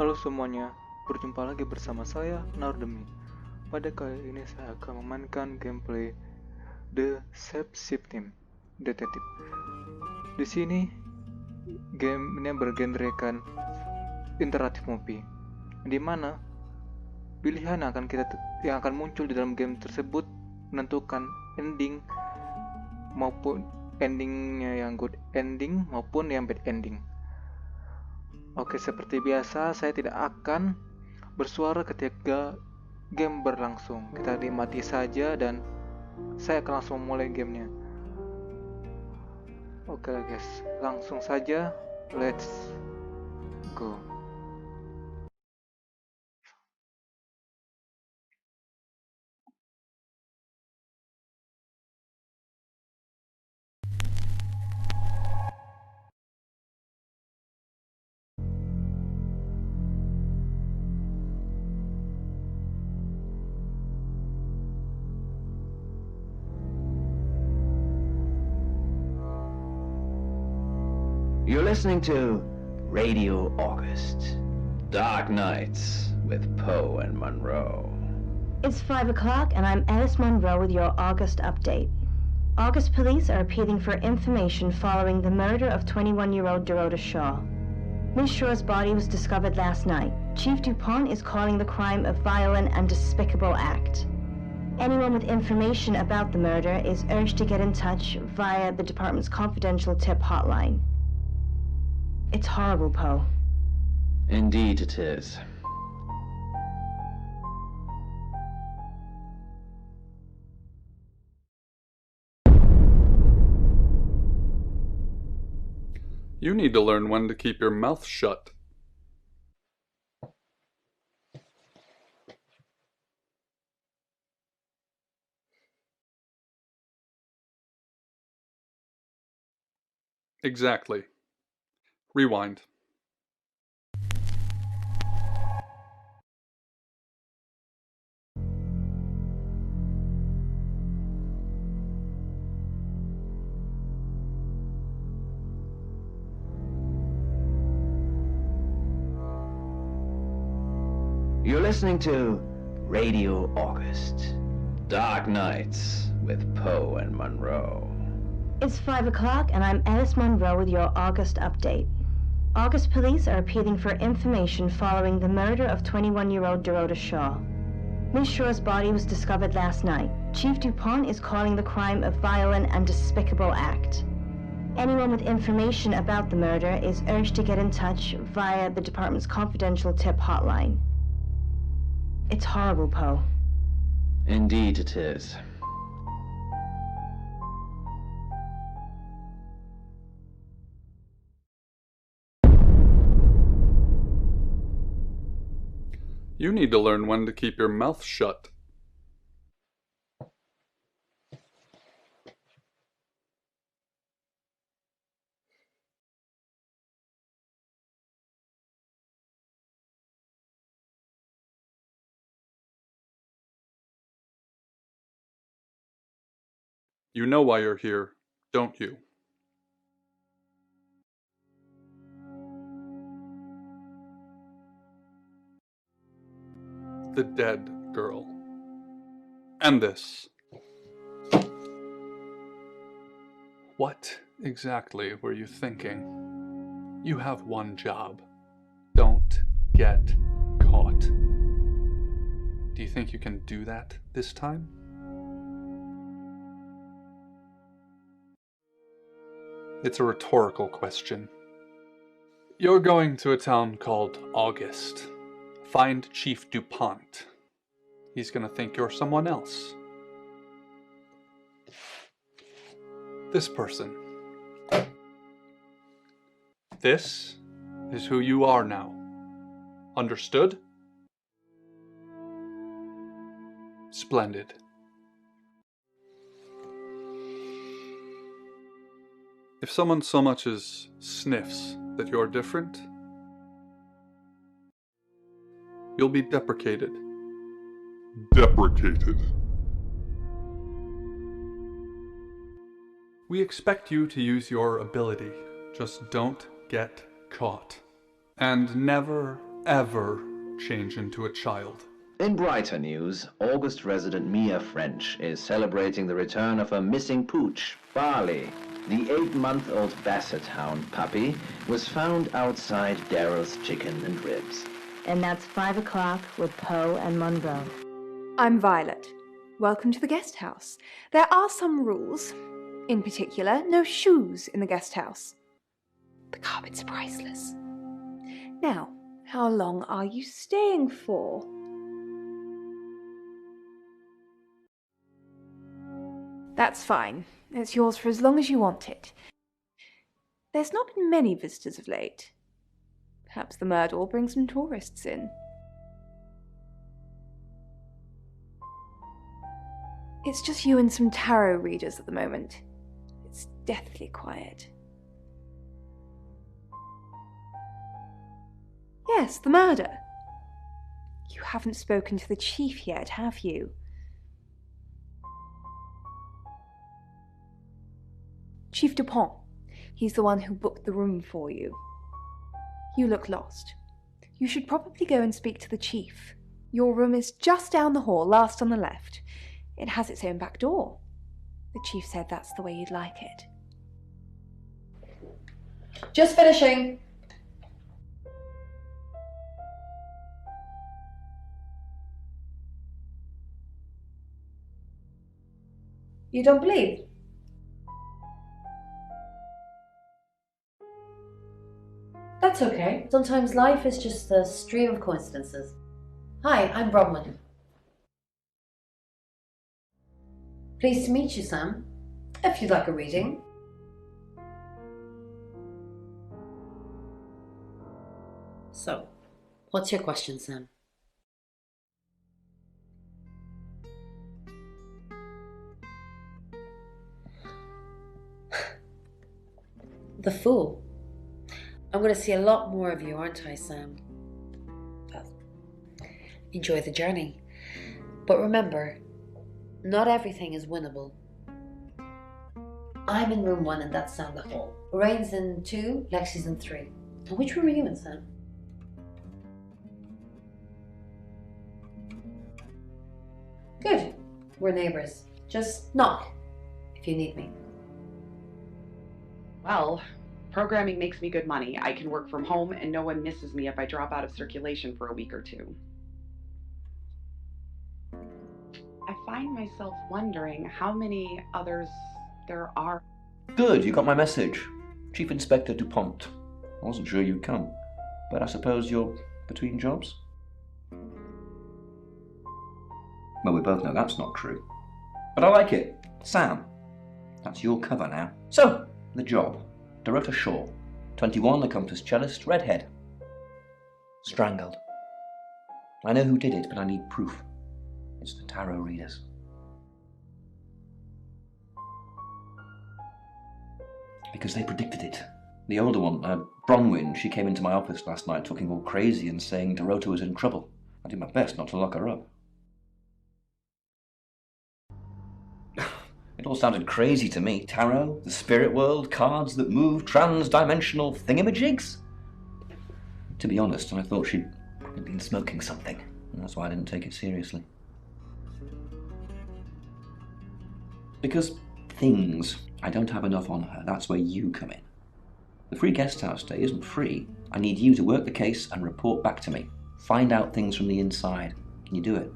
Halo semuanya, berjumpa lagi bersama saya, Nardemi. Pada kali ini saya akan memainkan gameplay The Shapeshifting Detective. Di sini, game ini bergenrekan interaktif movie, di mana pilihan yang akan muncul di dalam game tersebut menentukan ending maupun endingnya yang good ending maupun yang bad ending. Oke, seperti biasa saya tidak akan bersuara ketika game berlangsung. Kita nikmati saja dan saya akan langsung memulai gamenya. Oke guys, langsung saja, let's go. You're listening to Radio August. Dark Nights with Poe and Monroe. It's 5 o'clock and I'm Alice Monroe with your August update. August police are appealing for information following the murder of 21-year-old Dorota Shaw. Ms. Shaw's body was discovered last night. Chief DuPont is calling the crime a violent and despicable act. Anyone with information about the murder is urged to get in touch via the department's confidential tip hotline. It's horrible, Poe. Indeed it is. You need to learn when to keep your mouth shut. Exactly. Rewind. You're listening to Radio August. Dark Nights with Poe and Monroe. It's 5 o'clock and I'm Alice Monroe with your August update. August police are appealing for information following the murder of 21-year-old Dorota Shaw. Ms. Shaw's body was discovered last night. Chief DuPont is calling the crime a violent and despicable act. Anyone with information about the murder is urged to get in touch via the department's confidential tip hotline. It's horrible, Poe. Indeed it is. You need to learn when to keep your mouth shut. You know why you're here, don't you? The dead girl. And this. What exactly were you thinking? You have one job. Don't get caught. Do you think you can do that this time? It's a rhetorical question. You're going to a town called August. Find Chief DuPont. He's gonna think you're someone else. This person. This is who you are now. Understood? Splendid. If someone so much as sniffs that you're different, you'll be deprecated. Deprecated. We expect you to use your ability. Just don't get caught. And never, ever change into a child. In brighter news, August resident Mia French is celebrating the return of her missing pooch, Barley. The 8-month-old Basset Hound puppy was found outside Daryl's Chicken and Ribs. And that's 5 o'clock with Poe and Monroe. I'm Violet. Welcome to the guest house. There are some rules. In particular, no shoes in the guest house. The carpet's priceless. Now, how long are you staying for? That's fine. It's yours for as long as you want it. There's not been many visitors of late. Perhaps the murder will bring some tourists in. It's just you and some tarot readers at the moment. It's deathly quiet. Yes, the murder. You haven't spoken to the chief yet, have you? Chief Dupont. He's the one who booked the room for you. You look lost. You should probably go and speak to the chief. Your room is just down the hall, last on the left. It has its own back door. The chief said that's the way you'd like it. Just finishing. You don't believe? That's okay. Sometimes life is just a stream of coincidences. Hi, I'm Bronwyn. Pleased to meet you, Sam. If you'd like a reading. So, what's your question, Sam? The Fool. I'm going to see a lot more of you, aren't I, Sam? Well, enjoy the journey. But remember, not everything is winnable. I'm in room 1 and that's down the hall. Lorraine's in 2, Lexi's in 3. And which room are you in, Sam? Good. We're neighbours. Just knock if you need me. Well, programming makes me good money. I can work from home and no one misses me if I drop out of circulation for a week or two. I find myself wondering how many others there are. Good, you got my message. Chief Inspector Dupont. I wasn't sure you'd come, but I suppose you're between jobs? Well, we both know that's not true. But I like it. Sam. That's your cover now. So, the job. Dorota Shaw. 21, accomplished cellist, redhead. Strangled. I know who did it, but I need proof. It's the tarot readers. Because they predicted it. The older one, Bronwyn, she came into my office last night talking all crazy and saying Dorota was in trouble. I did my best not to lock her up. It all sounded crazy to me. Tarot, the spirit world, cards that move, trans-dimensional thingamajigs. To be honest, I thought she'd probably been smoking something, and that's why I didn't take it seriously. Because things, I don't have enough on her. That's where you come in. The free guest house stay isn't free. I need you to work the case and report back to me. Find out things from the inside. Can you do it?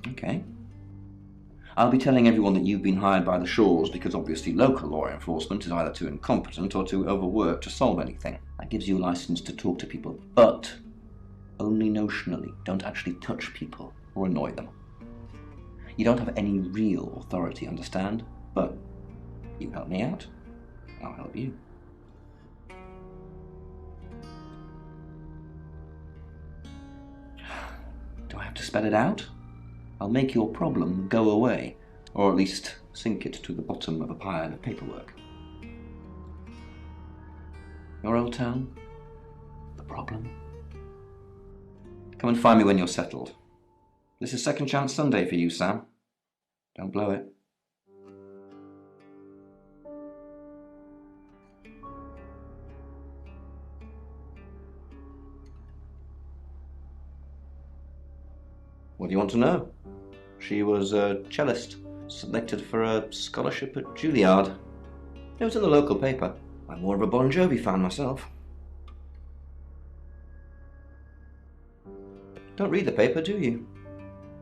Okay. I'll be telling everyone that you've been hired by the Shaws because obviously local law enforcement is either too incompetent or too overworked to solve anything. That gives you a license to talk to people, but only notionally. Don't actually touch people or annoy them. You don't have any real authority, understand? But you help me out, I'll help you. Do I have to spell it out? I'll make your problem go away, or at least sink it to the bottom of a pile of paperwork. Your old town? The problem? Come and find me when you're settled. This is Second Chance Sunday for you, Sam. Don't blow it. What do you want to know? She was a cellist, selected for a scholarship at Juilliard. It was in the local paper. I'm more of a Bon Jovi fan myself. Don't read the paper, do you?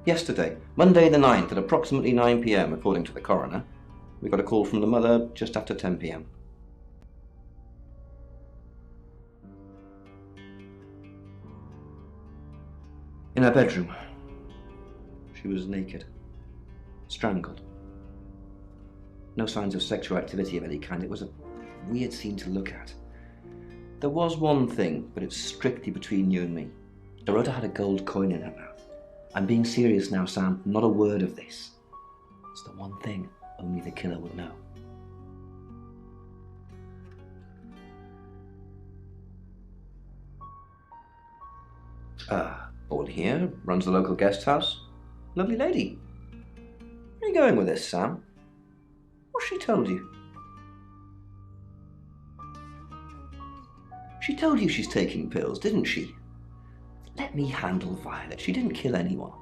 Yesterday, Monday the 9th, at approximately 9 p.m, according to the coroner, we got a call from the mother just after 10 p.m. In her bedroom. She was naked. Strangled. No signs of sexual activity of any kind. It was a weird scene to look at. There was one thing, but it's strictly between you and me. Dorota had a gold coin in her mouth. I'm being serious now, Sam. Not a word of this. It's the one thing only the killer would know. Board here, runs the local guest house. Lovely lady. Where are you going with this, Sam? What's she told you? She told you she's taking pills, didn't she? Let me handle Violet. She didn't kill anyone.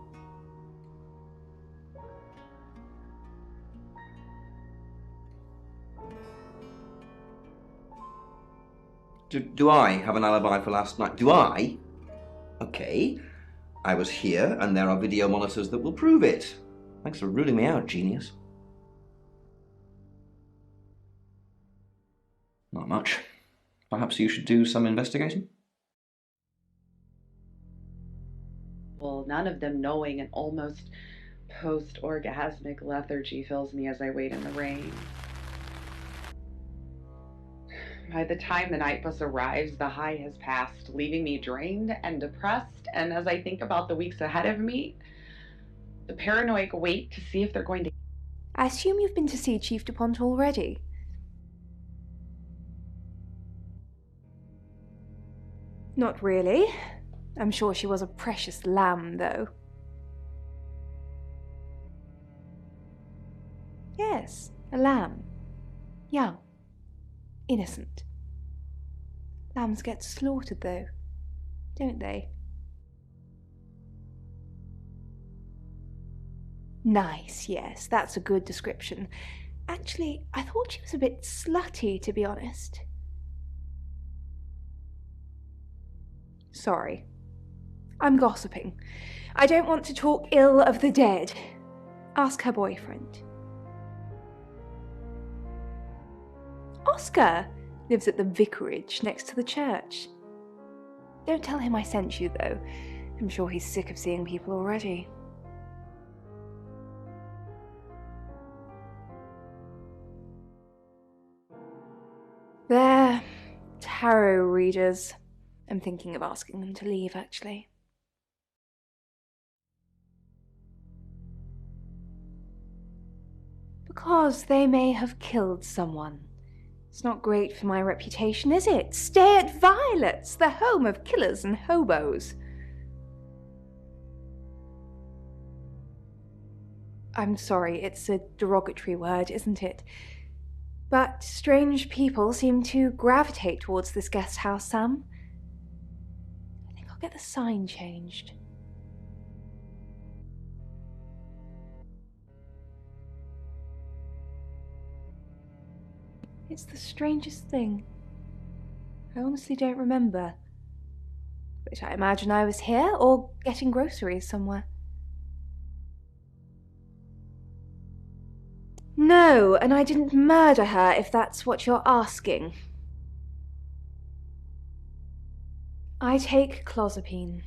Do I have an alibi for last night? Do I? Okay. I was here, and there are video monitors that will prove it. Thanks for ruling me out, genius. Not much. Perhaps you should do some investigating? Well, none of them knowing an almost post-orgasmic lethargy fills me as I wait in the rain. By the time the night bus arrives, the high has passed, leaving me drained and depressed, and as I think about the weeks ahead of me, the paranoid wait to see if they're going to... I assume you've been to see Chief DuPont already. Not really. I'm sure she was a precious lamb, though. Yes, a lamb. Young. Innocent. Lambs get slaughtered, though, don't they? Nice, yes, that's a good description. Actually, I thought she was a bit slutty, to be honest. Sorry. I'm gossiping. I don't want to talk ill of the dead. Ask her boyfriend. Oscar lives at the vicarage next to the church. Don't tell him I sent you, though. I'm sure he's sick of seeing people already. They're tarot readers. I'm thinking of asking them to leave, actually. Because they may have killed someone. It's not great for my reputation, is it? Stay at Violet's, the home of killers and hobos. I'm sorry, it's a derogatory word, isn't it? But strange people seem to gravitate towards this guest house, Sam. I think I'll get the sign changed. It's the strangest thing. I honestly don't remember. But I imagine I was here or getting groceries somewhere. No, and I didn't murder her, if that's what you're asking. I take clozapine.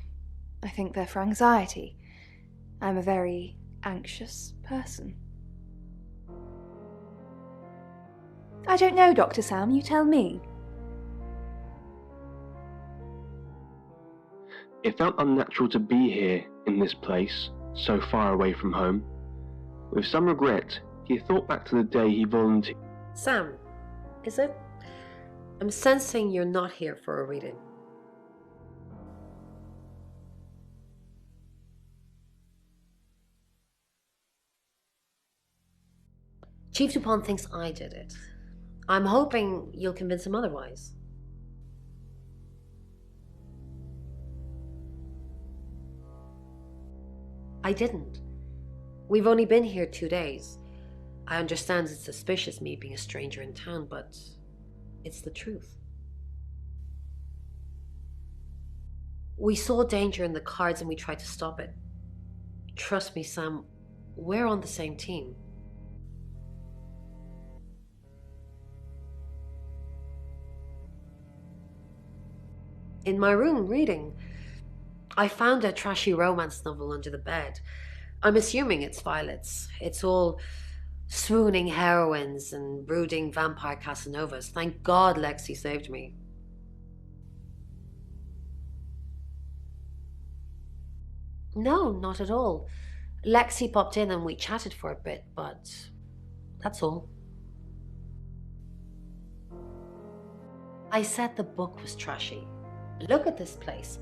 I think they're for anxiety. I'm a very anxious person. I don't know, Dr. Sam, you tell me. It felt unnatural to be here, in this place, so far away from home. With some regret, he thought back to the day he volunteered. Sam, is it? I'm sensing you're not here for a reading. Chief DuPont thinks I did it. I'm hoping you'll convince him otherwise. I didn't. We've only been here 2 days. I understand it's suspicious me being a stranger in town, but it's the truth. We saw danger in the cards and we tried to stop it. Trust me, Sam, we're on the same team. In my room, reading, I found a trashy romance novel under the bed. I'm assuming it's Violet's. It's all swooning heroines and brooding vampire Casanovas. Thank God Lexi saved me. No, not at all. Lexi popped in and we chatted for a bit, but that's all. I said the book was trashy. Look at this place.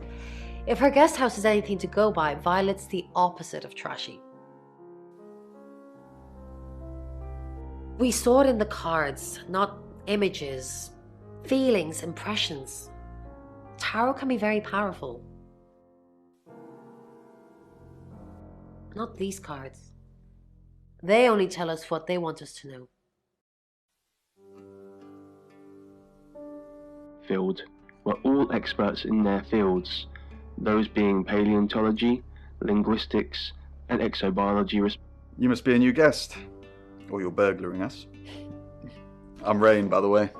If her guest house is anything to go by, Violet's the opposite of trashy. We saw it in the cards, not images, feelings, impressions. Tarot can be very powerful. Not these cards. They only tell us what they want us to know. Field were all experts in their fields, those being paleontology, linguistics, and exobiology. You must be a new guest, or you're burglaring us. I'm Rain, by the way.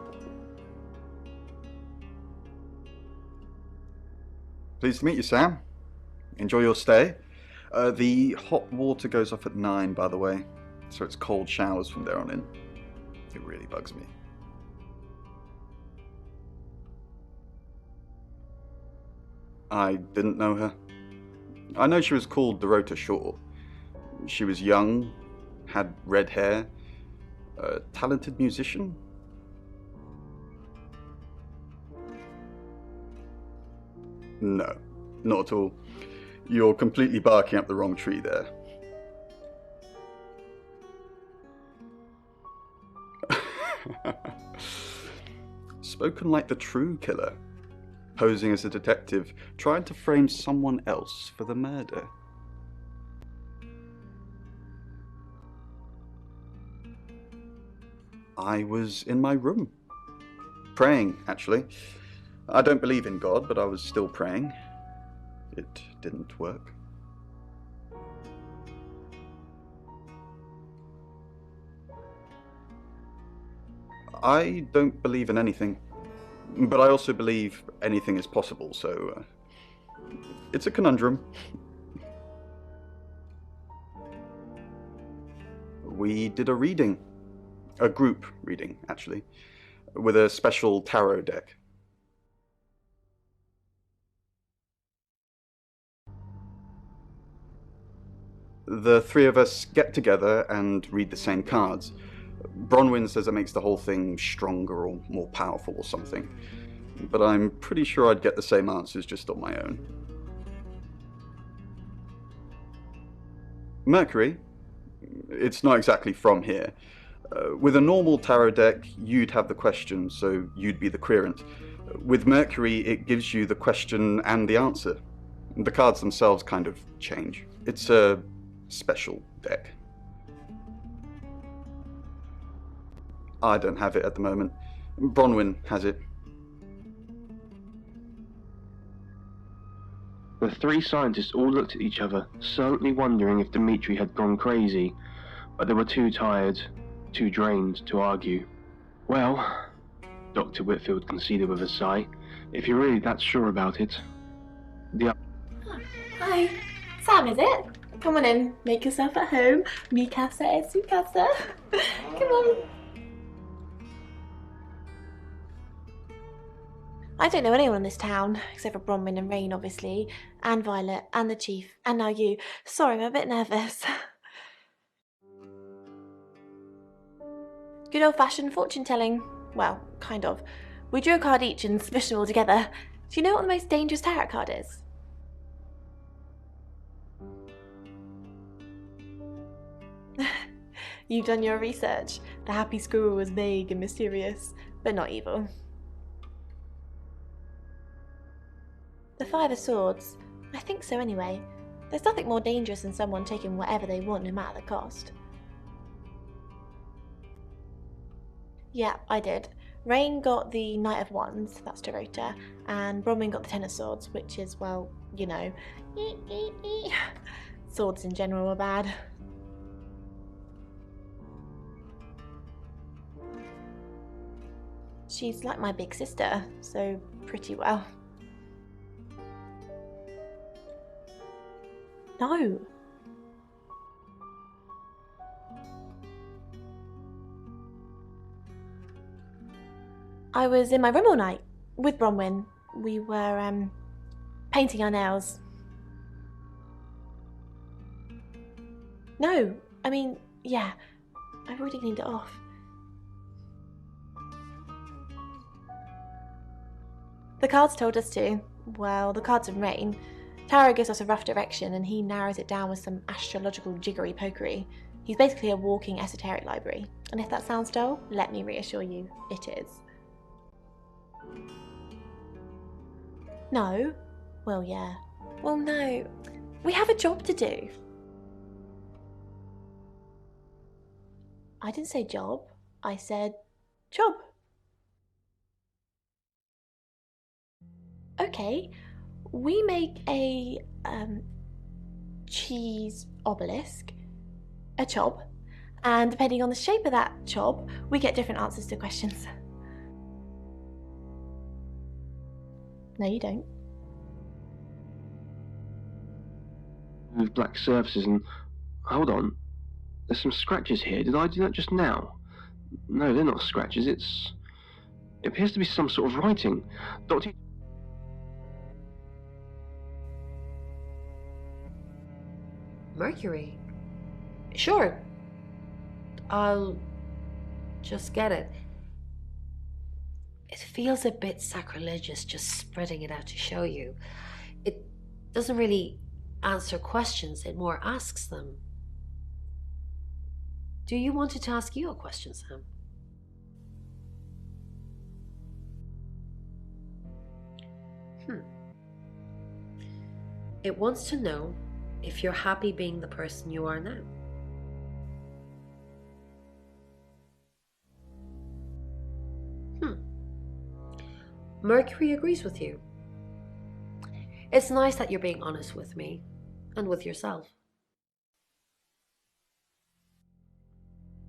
Pleased to meet you, Sam. Enjoy your stay. The hot water goes off at 9, by the way, so it's cold showers from there on in. It really bugs me. I didn't know her. I know she was called Dorota Shaw. She was young, had red hair, a talented musician. No, not at all. You're completely barking up the wrong tree there. Spoken like the true killer, posing as a detective, trying to frame someone else for the murder. I was in my room, praying, actually. I don't believe in God, but I was still praying. It didn't work. I don't believe in anything, but I also believe anything is possible, so it's a conundrum. We did a reading, a group reading, actually, with a special tarot deck. The three of us get together and read the same cards. Bronwyn says it makes the whole thing stronger or more powerful or something, but I'm pretty sure I'd get the same answers just on my own. Mercury? It's not exactly from here. With a normal tarot deck, you'd have the question, so you'd be the querent. With Mercury, it gives you the question and the answer. The cards themselves kind of change. It's a special deck. I don't have it at the moment. Bronwyn has it. The three scientists all looked at each other, silently wondering if Dimitri had gone crazy, but they were too tired, too drained to argue. Well, Dr. Whitfield conceded with a sigh, if you're really that sure about it. Hi, Sam, is it? Come on in, make yourself at home. Mi casa es su casa. Come on. I don't know anyone in this town, except for Bronwyn and Rain, obviously, and Violet, and the Chief, and now you. Sorry, I'm a bit nervous. Good old-fashioned fortune-telling. Well, kind of. We drew a card each and smushed them all together. Do you know what the most dangerous tarot card is? You've done your research. The happy squirrel was vague and mysterious, but not evil. The Five of Swords. I think so anyway. There's nothing more dangerous than someone taking whatever they want, no matter the cost. Yeah, I did. Rain got the Knight of Wands, that's Dorota, and Bronwyn got the Ten of Swords, which is, well, you know, swords in general are bad. She's like my big sister, so pretty well. No. I was in my room all night with Bronwyn. We were painting our nails. No, I mean, yeah, I've already cleaned it off. The cards told us to. Well, the cards of Rain. Tarot gives us a rough direction and he narrows it down with some astrological jiggery-pokery. He's basically a walking esoteric library. And if that sounds dull, let me reassure you, it is. No? Well, yeah. Well, no. We have a job to do. I didn't say job. I said job. Okay. We make a cheese obelisk, a chob, and depending on the shape of that chob, we get different answers to questions. No, you don't. With black surfaces and... Hold on. There's some scratches here. Did I do that just now? No, they're not scratches. It appears to be some sort of writing. Doctor... Mercury? Sure. I'll just get it. It feels a bit sacrilegious just spreading it out to show you. It doesn't really answer questions, it more asks them. Do you want it to ask you a question, Sam? It wants to know if you're happy being the person you are now. Mercury agrees with you. It's nice that you're being honest with me and with yourself.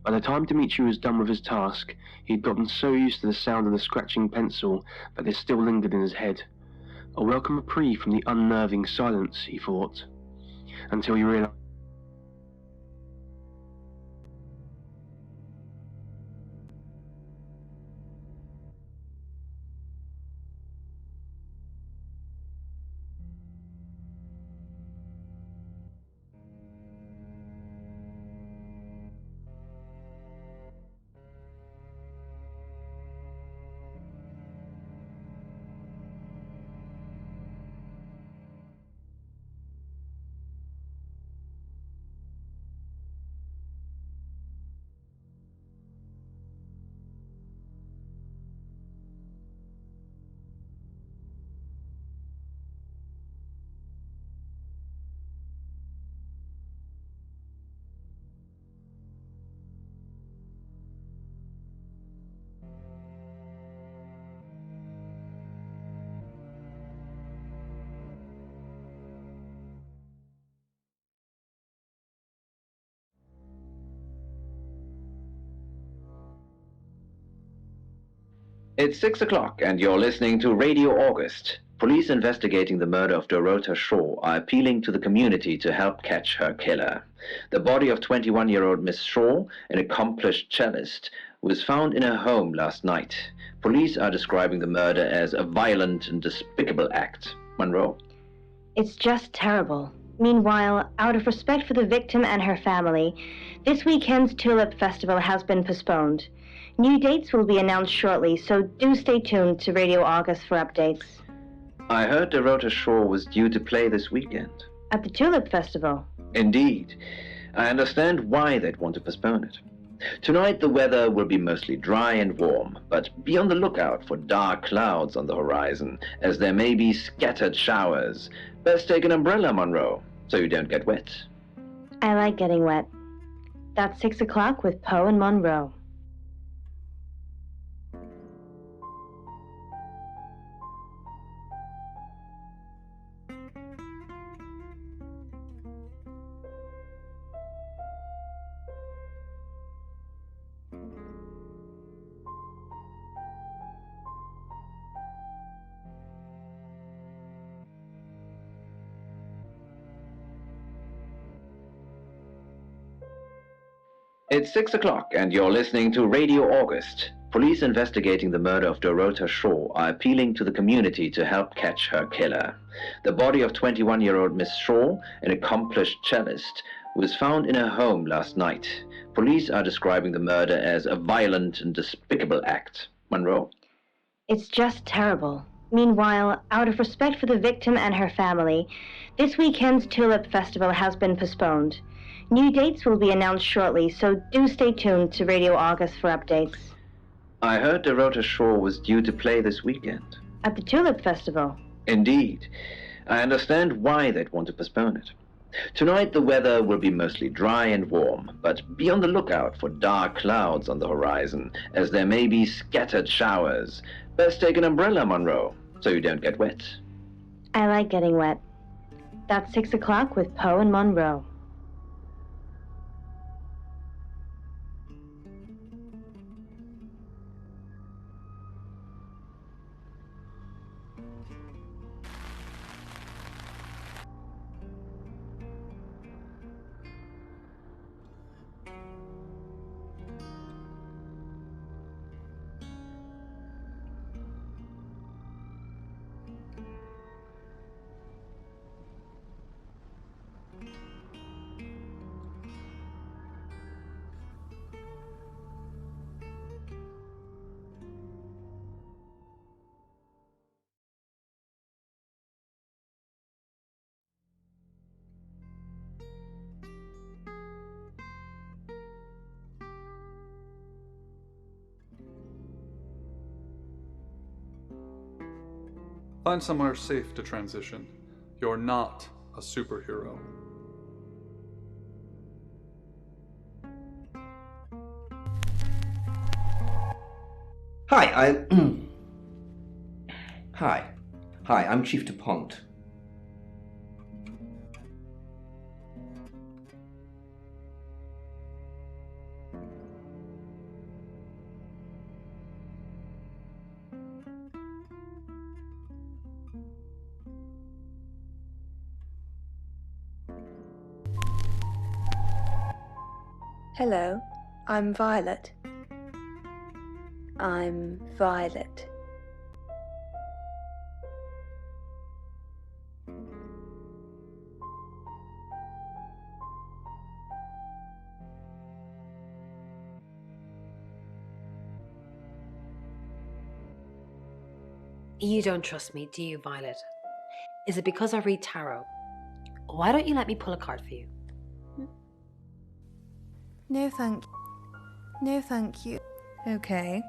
By the time Dimitri was done with his task, he'd gotten so used to the sound of the scratching pencil that it still lingered in his head. A welcome reprieve from the unnerving silence, he thought, until he realized... It's 6 o'clock and you're listening to Radio August. Police investigating the murder of Dorota Shaw are appealing to the community to help catch her killer. The body of 21-year-old Miss Shaw, an accomplished cellist, was found in her home last night. Police are describing the murder as a violent and despicable act. Monroe? It's just terrible. Meanwhile, out of respect for the victim and her family, this weekend's Tulip Festival has been postponed. New dates will be announced shortly, so do stay tuned to Radio August for updates. I heard Dorota Shaw was due to play this weekend. At the Tulip Festival? Indeed. I understand why they'd want to postpone it. Tonight the weather will be mostly dry and warm, but be on the lookout for dark clouds on the horizon, as there may be scattered showers. Best take an umbrella, Monroe. so you don't get wet. I like getting wet. That's 6 o'clock with Poe and Monroe. It's 6 o'clock and you're listening to Radio August. Police investigating the murder of Dorota Shaw are appealing to the community to help catch her killer. The body of 21-year-old Miss Shaw, an accomplished cellist, was found in her home last night. Police are describing the murder as a violent and despicable act. Monroe? It's just terrible. Meanwhile, out of respect for the victim and her family, this weekend's Tulip Festival has been postponed. New dates will be announced shortly, so do stay tuned to Radio August for updates. I heard Dorota Shaw was due to play this weekend. At the Tulip Festival? Indeed. I understand why they'd want to postpone it. Tonight the weather will be mostly dry and warm, but be on the lookout for dark clouds on the horizon, as there may be scattered showers. Best take an umbrella, Monroe, so you don't get wet. I like getting wet. That's 6 o'clock with Poe and Monroe. Find somewhere safe to transition. You're not a superhero. Hi, Hi, I'm Chief DuPont. Hello, I'm Violet. I'm Violet. You don't trust me, do you, Violet? Is it because I read tarot? Why don't you let me pull a card for you? No, thank you. No, thank you. Okay.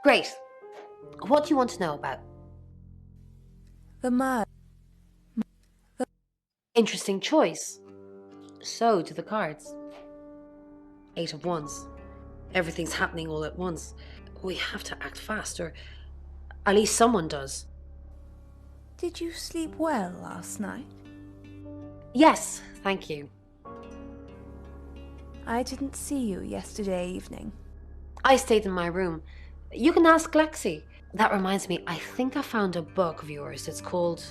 Great. What do you want to know about? The murder. Interesting choice. So do the cards. 8 of Wands. Everything's happening all at once. We have to act fast, or at least someone does. Did you sleep well last night? Yes, thank you. I didn't see you yesterday evening. I stayed in my room. You can ask Lexi. That reminds me, I think I found a book of yours. It's called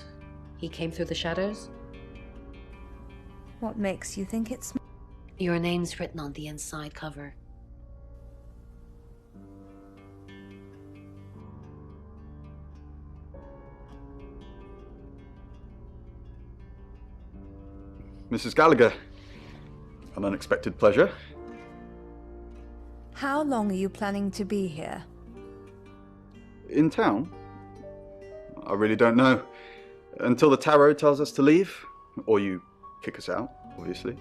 He Came Through the Shadows. What makes you think it's... Your name's written on the inside cover. Mrs. Gallagher, an unexpected pleasure. How long are you planning to be here? In town? I really don't know. Until the tarot tells us to leave, or you kick us out, obviously.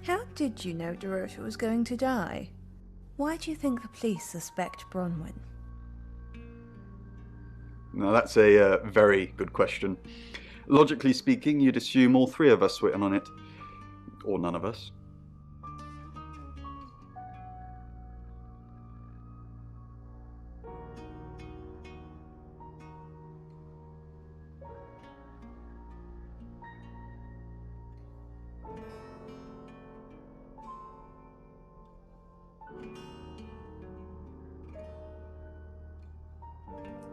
How did you know Dorota was going to die? Why do you think the police suspect Bronwyn? Now that's a very good question. Logically speaking, you'd assume all three of us were in on it. Or none of us.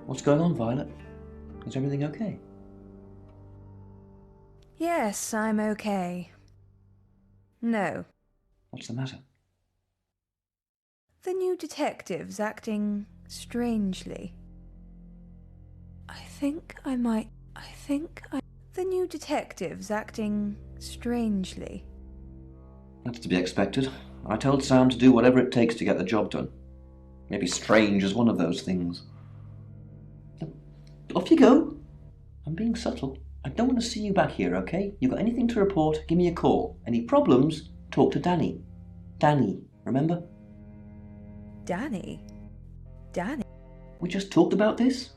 What's going on, Violet? Is everything okay? Yes, I'm okay. No. What's the matter? The new detective's acting strangely. The new detective's acting strangely. That's to be expected. I told Sam to do whatever it takes to get the job done. Maybe strange is one of those things. Off you go. I'm being subtle. I don't want to see you back here, okay? You got anything to report, give me a call. Any problems, talk to Danny. Danny, remember? Danny? Danny? We just talked about this.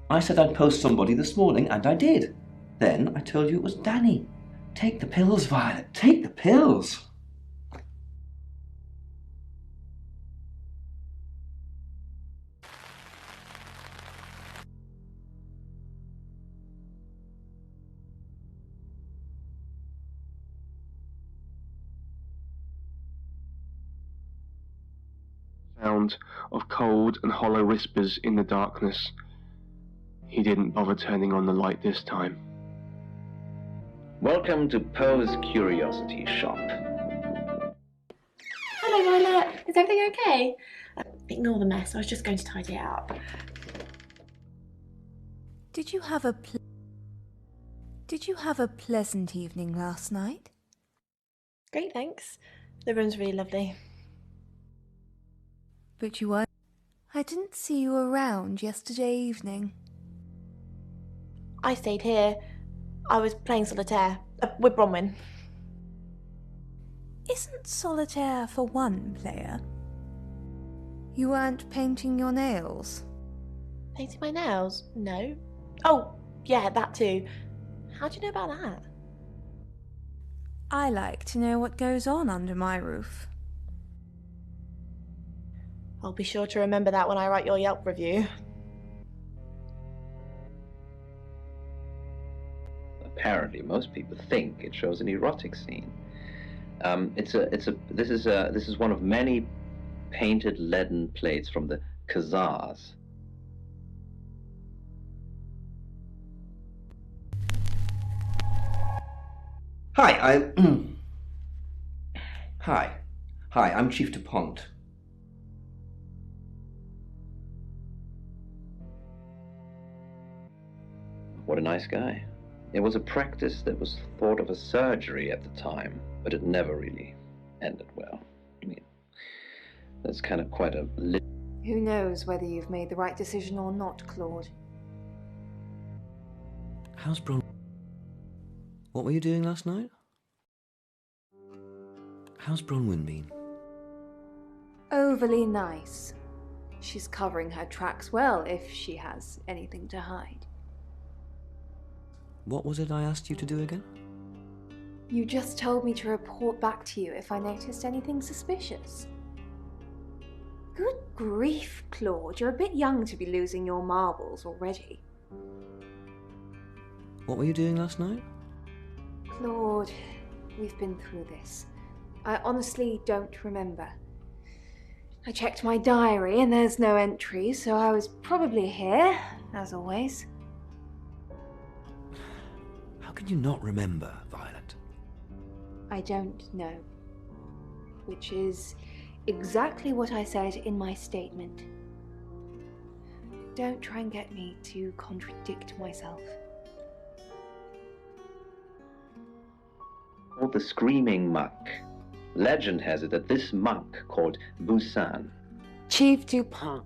I said I'd post somebody this morning, and I did. Then I told you it was Danny. Take the pills, Violet. Take the pills. Sound of cold and hollow whispers in the darkness. He didn't bother turning on the light this time. Welcome to Poe's Curiosity Shop. Hello, Violet. Is everything okay? Ignore the mess. I was just going to tidy it up. Did you have a pleasant evening last night? Great, thanks. The room's really lovely. But you weren't. I didn't see you around yesterday evening. I stayed here. I was playing solitaire with Bronwyn. Isn't solitaire for one player? You weren't painting your nails? Painting my nails? No. Oh, yeah, that too. How do you know about that? I like to know what goes on under my roof. I'll be sure to remember that when I write your Yelp review. Apparently, most people think it shows an erotic scene. This is one of many painted leaden plates from the Khazars. Hi, I'm Chief DuPont. What a nice guy. It was a practice that was thought of as surgery at the time, but it never really ended well. I mean, that's kind of quite a... Who knows whether you've made the right decision or not, Claude? How's Bron... What were you doing last night? How's Bronwyn been? Overly nice. She's covering her tracks well if she has anything to hide. What was it I asked you to do again? You just told me to report back to you if I noticed anything suspicious. Good grief, Claude. You're a bit young to be losing your marbles already. What were you doing last night? Claude, we've been through this. I honestly don't remember. I checked my diary and there's no entry, so I was probably here, as always. How can you not remember, Violet? I don't know. Which is exactly what I said in my statement. Don't try and get me to contradict myself. Called the Screaming Monk. Legend has it that this monk, called Busan... Chief DuPont,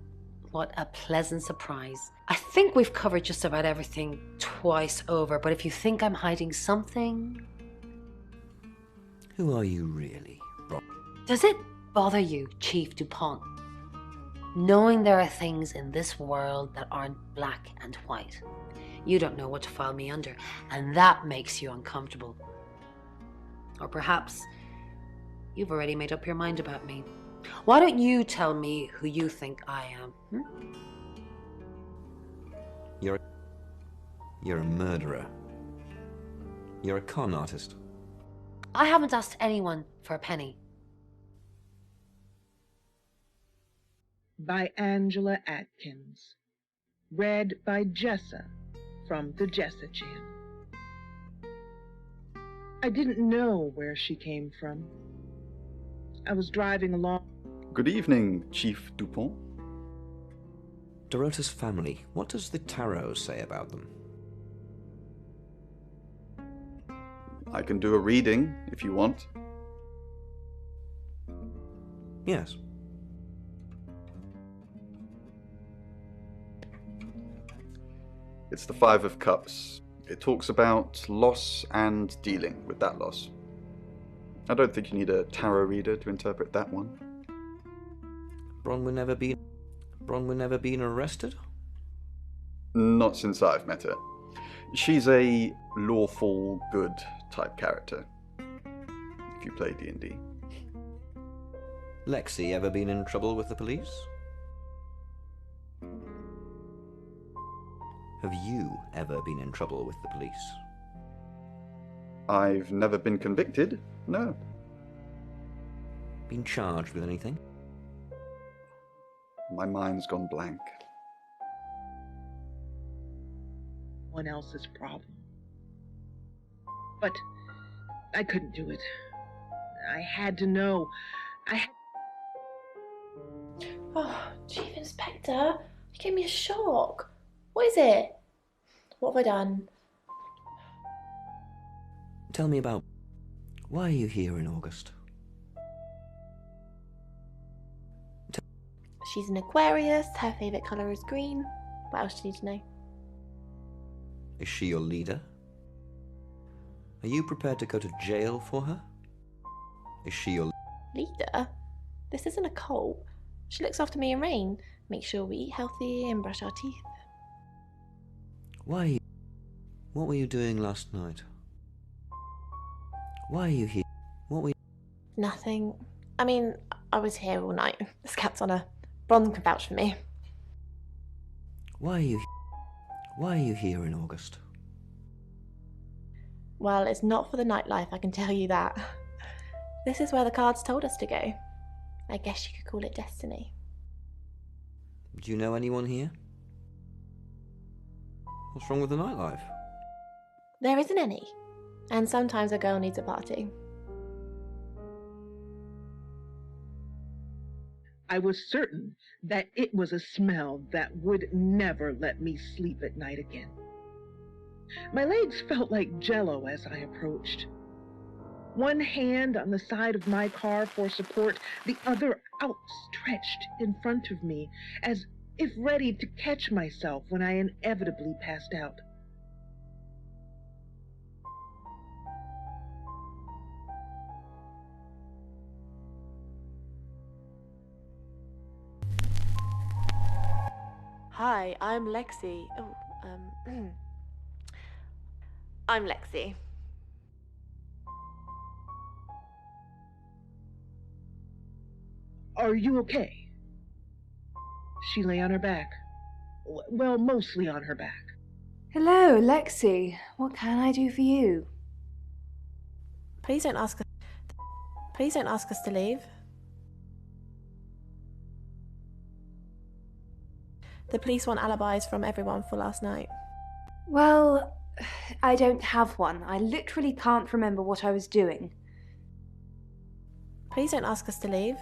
what a pleasant surprise. I think we've covered just about everything twice over, but if you think I'm hiding something... Who are you really, Bron? Does it bother you, Chief DuPont? knowing there are things in this world that aren't black and white. You don't know what to file me under, and that makes you uncomfortable. Or perhaps you've already made up your mind about me. Why don't you tell me who you think I am? You're a murderer. You're a con artist. I haven't asked anyone for a penny. By Angela Atkins. Read by Jessa from the Jessa Channel. I didn't know where she came from. I was driving along. Good evening, Chief Dupont. Dorota's family, what does the tarot say about them? I can do a reading if you want. Yes. It's the Five of Cups. It talks about loss and dealing with that loss. I don't think you need a tarot reader to interpret that one. Bronwyn never been arrested? Not since I've met her. She's a lawful good type character, if you play D&D. Lexi ever been in trouble with the police? Have you ever been in trouble with the police? I've never been convicted, no. Been charged with anything? My mind's gone blank. One else's problem. But I couldn't do it. I had to know. Oh, Chief Inspector, you gave me a shock. What is it? What have I done? Tell me about... Why are you here in August? She's an Aquarius, her favourite colour is green. What else do you need to know? Is she your leader? Are you prepared to go to jail for her? Is she your... Leader? This isn't a cult. She looks after me and Rain, makes sure we eat healthy and brush our teeth. Why are you... What were you doing last night? Why are you here? What were you... Nothing. I mean, I was here all night. The scat's on her. Bron can vouch for me. Why are you here in August? Well, it's not for the nightlife, I can tell you that. This is where the cards told us to go. I guess you could call it destiny. Do you know anyone here? What's wrong with the nightlife? There isn't any. And sometimes a girl needs a party. I was certain that it was a smell that would never let me sleep at night again. My legs felt like jello as I approached. One hand on the side of my car for support, the other outstretched in front of me, as if ready to catch myself when I inevitably passed out. Hi, I'm Lexi. I'm Lexi. Are you okay? She lay on her back. Well, mostly on her back. Hello, Lexi. What can I do for you? Please don't ask us to leave. The police want alibis from everyone for last night. Well, I don't have one. I literally can't remember what I was doing. Please don't ask us to leave.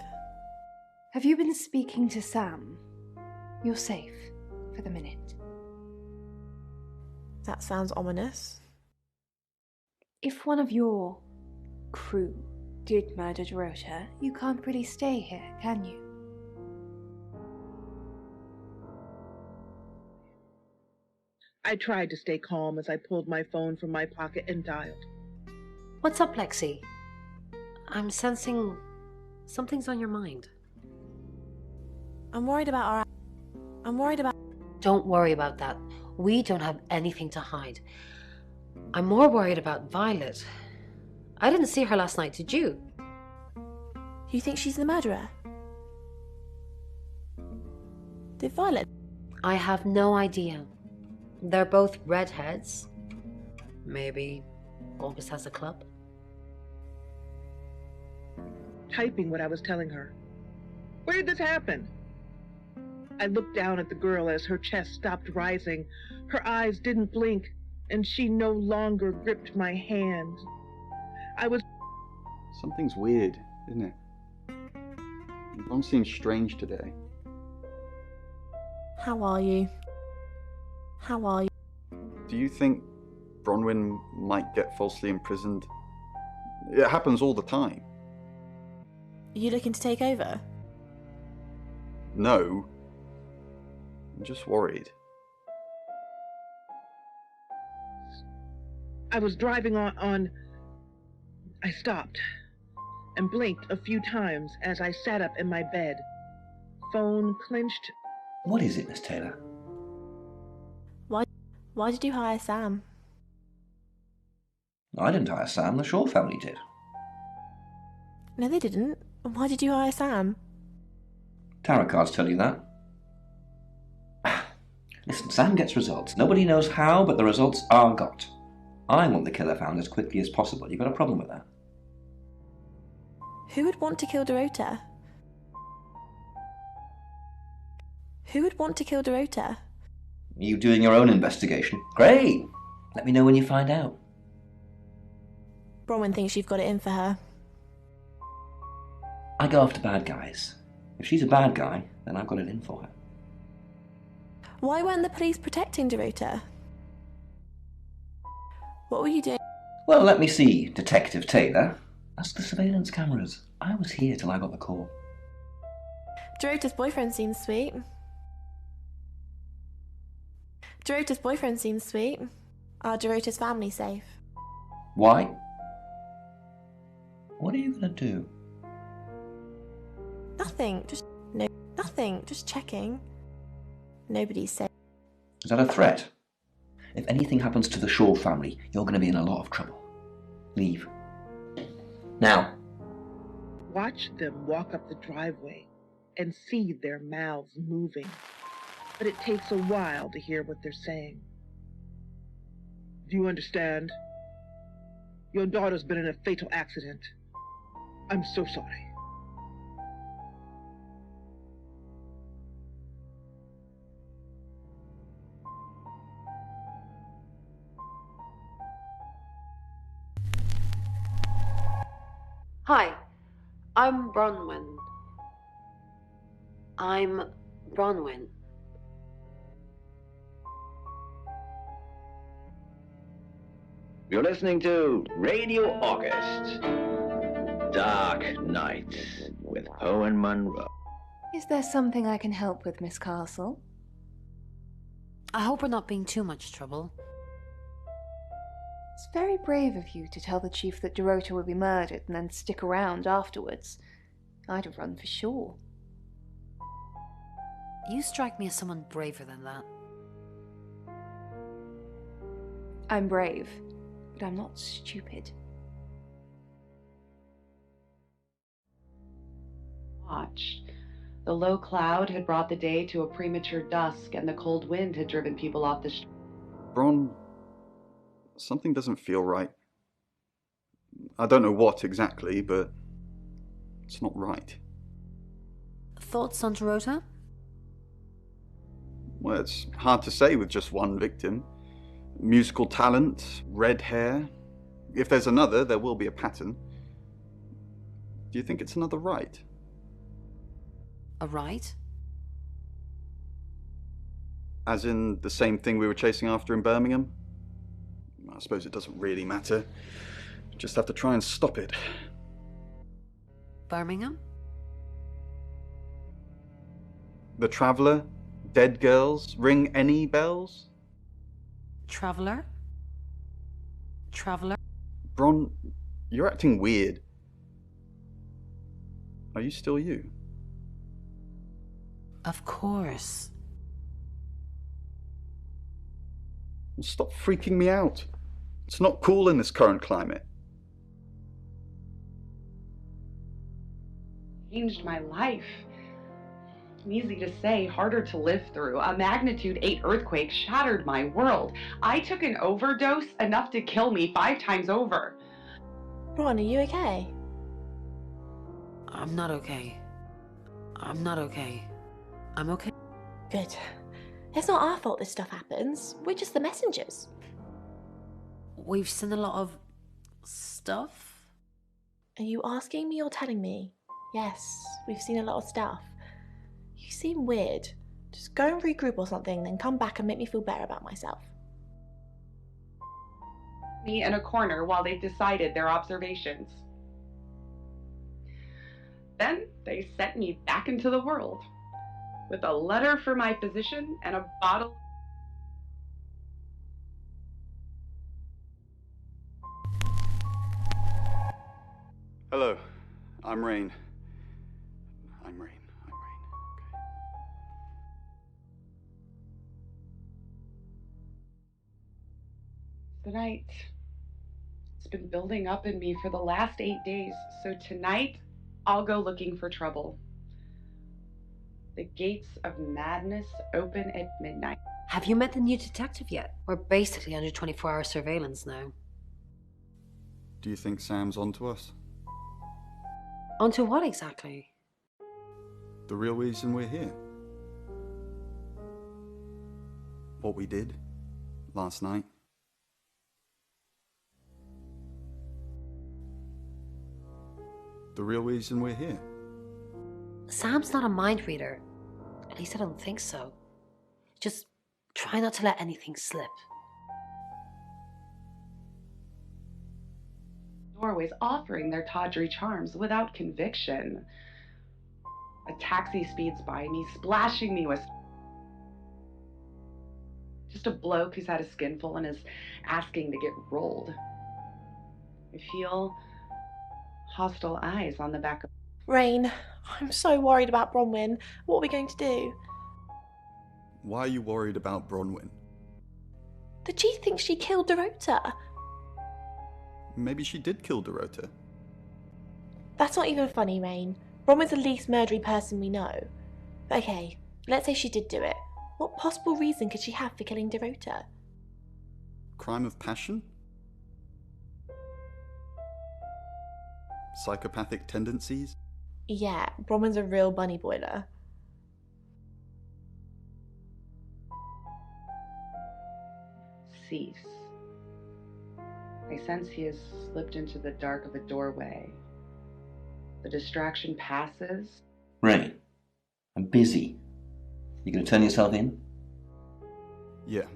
Have you been speaking to Sam? You're safe for the minute. That sounds ominous. If one of your crew did murder Dorota, you can't really stay here, can you? I tried to stay calm as I pulled my phone from my pocket and dialed. What's up, Lexi? I'm sensing something's on your mind. I'm worried about. Don't worry about that. We don't have anything to hide. I'm more worried about Violet. I didn't see her last night, did you? You think she's the murderer? Did Violet? I have no idea. They're both redheads. Maybe August has a club? Typing what I was telling her. Where did this happen? I looked down at the girl as her chest stopped rising. Her eyes didn't blink, and she no longer gripped my hand. Something's weird, isn't it? Ron seems strange today. How are you? Do you think Bronwyn might get falsely imprisoned? It happens all the time. Are you looking to take over? No. I'm just worried. I was driving on. I stopped and blinked a few times as I sat up in my bed. Phone clenched. What is it, Miss Taylor? Why did you hire Sam? I didn't hire Sam, the Shaw family did. No, they didn't. Why did you hire Sam? Tarot cards tell you that. Listen, Sam gets results. Nobody knows how, but the results are got. I want the killer found as quickly as possible. You got a problem with that? Who would want to kill Dorota? You doing your own investigation? Great! Let me know when you find out. Bronwyn thinks you've got it in for her. I go after bad guys. If she's a bad guy, then I've got it in for her. Why weren't the police protecting Dorota? What were you doing? Well, let me see, Detective Taylor. Ask the surveillance cameras. I was here till I got the call. Dorota's boyfriend seems sweet. Are Dorota's family safe? Why? What are you gonna do? Nothing, just checking. Nobody's safe. Is that a threat? If anything happens to the Shaw family, you're gonna be in a lot of trouble. Leave. Now. Watch them walk up the driveway and see their mouths moving. But it takes a while to hear what they're saying. Do you understand? Your daughter's been in a fatal accident. I'm so sorry. Hi, I'm Bronwyn. You're listening to Radio August. Dark Nights with Poe and Monroe. Is there something I can help with, Miss Castle? I hope we're not being too much trouble. It's very brave of you to tell the chief that Dorota will be murdered and then stick around afterwards. I'd have run for sure. You strike me as someone braver than that. I'm brave, but I'm not stupid. Watch. The low cloud had brought the day to a premature dusk, and the cold wind had driven people off the street. Bron, something doesn't feel right. I don't know what exactly, but it's not right. Thoughts on Dorota? Well, it's hard to say with just one victim. Musical talent, red hair. If there's another, there will be a pattern. Do you think it's another right? A right? As in the same thing we were chasing after in Birmingham? I suppose it doesn't really matter. Just have to try and stop it. Birmingham? The Traveller? Dead girls? Ring any bells? Traveller? Bron, you're acting weird. Are you still you? Of course. Stop freaking me out. It's not cool in this current climate. Changed my life. Easy to say, harder to live through. A magnitude 8 earthquake shattered my world. I took an overdose enough to kill me 5 times over. Ron, are you okay? I'm not okay. I'm not okay. I'm okay. Good. It's not our fault this stuff happens. We're just the messengers. We've seen a lot of stuff. Are you asking me or telling me? Yes, we've seen a lot of stuff. You seem weird. Just go and regroup or something, then come back and make me feel better about myself. Me in a corner while they decided their observations. Then they sent me back into the world with a letter for my physician and a bottle. Hello, I'm Rain. I'm Rain. Tonight, it's been building up in me for the last 8 days, so tonight I'll go looking for trouble. The gates of madness open at midnight. Have you met the new detective yet? We're basically under 24-hour surveillance now. Do you think Sam's onto us? Onto what exactly? The real reason we're here. What we did last night. The real reason we're here. Sam's not a mind reader. At least I don't think so. Just try not to let anything slip. Doorways offering their tawdry charms without conviction. A taxi speeds by me, splashing me with just a bloke who's had a skinful and is asking to get rolled. I feel hostile eyes on the back of... Rain, I'm so worried about Bronwyn. What are we going to do? Why are you worried about Bronwyn? The chief thinks she killed Dorota. Maybe she did kill Dorota. That's not even funny, Rain. Bronwyn's the least murdery person we know. Okay, let's say she did do it. What possible reason could she have for killing Dorota? Crime of passion? Psychopathic tendencies? Yeah, Bronwyn's a real bunny boiler. Cease. I sense he has slipped into the dark of a doorway. The distraction passes. Ray, I'm busy. You gonna turn yourself in? Yeah.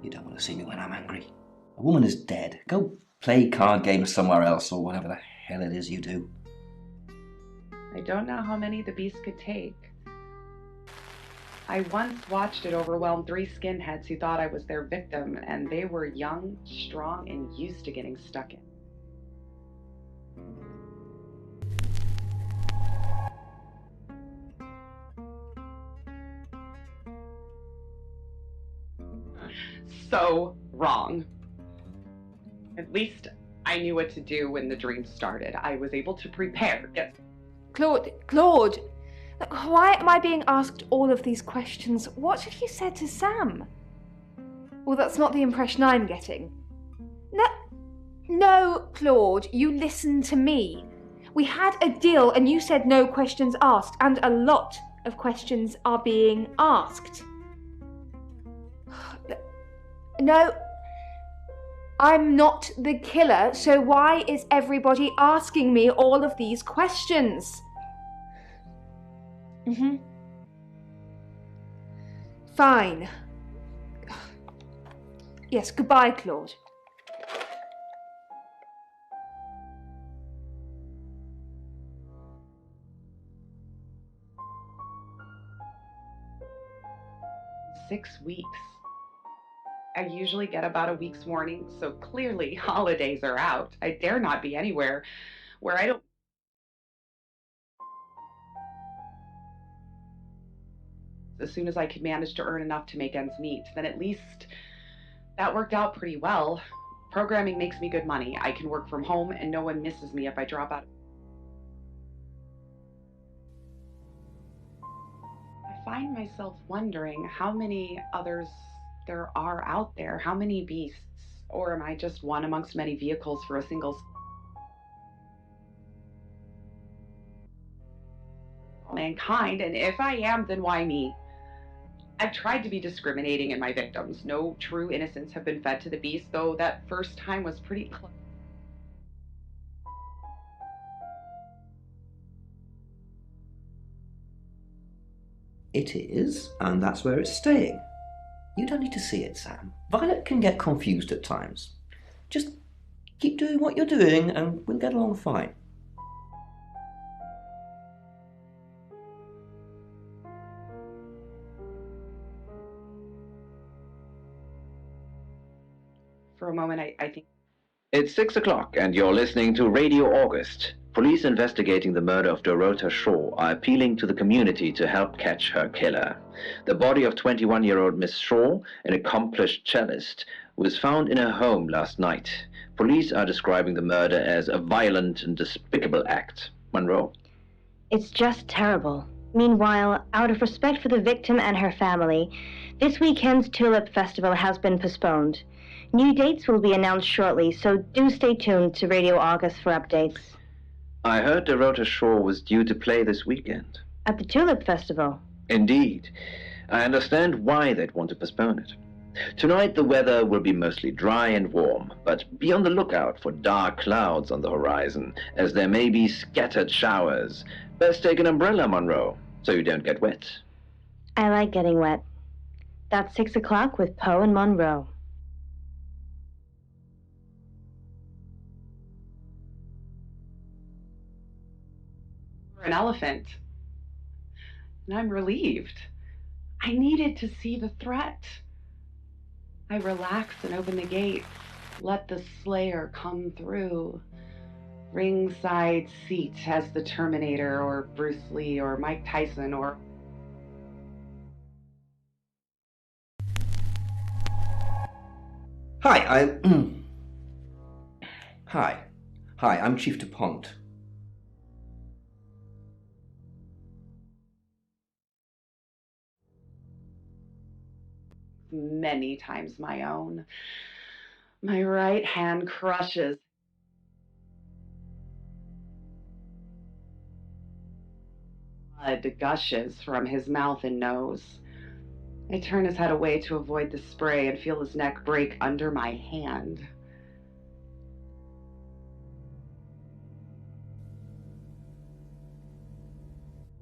You don't want to see me when I'm angry. A woman is dead. Go play card games somewhere else or whatever the hell it is you do. I don't know how many the beast could take. I once watched it overwhelm 3 skinheads who thought I was their victim, and they were young, strong, and used to getting stuck in. So wrong. At least I knew what to do when the dream started. I was able to prepare. Yes. Claude, why am I being asked all of these questions? What have you said to Sam? Well, that's not the impression I'm getting. No, Claude, you listen to me. We had a deal and you said no questions asked, and a lot of questions are being asked. No, I'm not the killer, so why is everybody asking me all of these questions? Fine. Yes, goodbye, Claude. Six weeks. I usually get about a week's warning, so clearly holidays are out. I dare not be anywhere where I don't... as soon as I could manage to earn enough to make ends meet. Then at least that worked out pretty well. Programming makes me good money. I can work from home and no one misses me if I drop out. I find myself wondering how many others there are out there. How many beasts? Or am I just one amongst many vehicles for a single mankind? And if I am, then why me? I've tried to be discriminating in my victims. No true innocents have been fed to the beast, though that first time was pretty close. It is, and that's where it's staying. You don't need to see it, Sam. Violet can get confused at times. Just keep doing what you're doing and we'll get along fine. For a moment, I think... It's 6 o'clock and you're listening to Radio August. Police investigating the murder of Dorota Shaw are appealing to the community to help catch her killer. The body of 21-year-old Miss Shaw, an accomplished cellist, was found in her home last night. Police are describing the murder as a violent and despicable act. Monroe? It's just terrible. Meanwhile, out of respect for the victim and her family, this weekend's Tulip Festival has been postponed. New dates will be announced shortly, so do stay tuned to Radio August for updates. I heard Dorota Shaw was due to play this weekend. At the Tulip Festival? Indeed. I understand why they'd want to postpone it. Tonight the weather will be mostly dry and warm, but be on the lookout for dark clouds on the horizon, as there may be scattered showers. Best take an umbrella, Monroe, so you don't get wet. I like getting wet. That's 6 o'clock with Poe and Monroe. An elephant. And I'm relieved. I needed to see the threat. I relax and open the gate. Let the slayer come through. Ringside seat as the Terminator or Bruce Lee or Mike Tyson or... Hi, I'm Chief DuPont. Many times my own. My right hand crushes. Blood gushes from his mouth and nose. I turn his head away to avoid the spray and feel his neck break under my hand.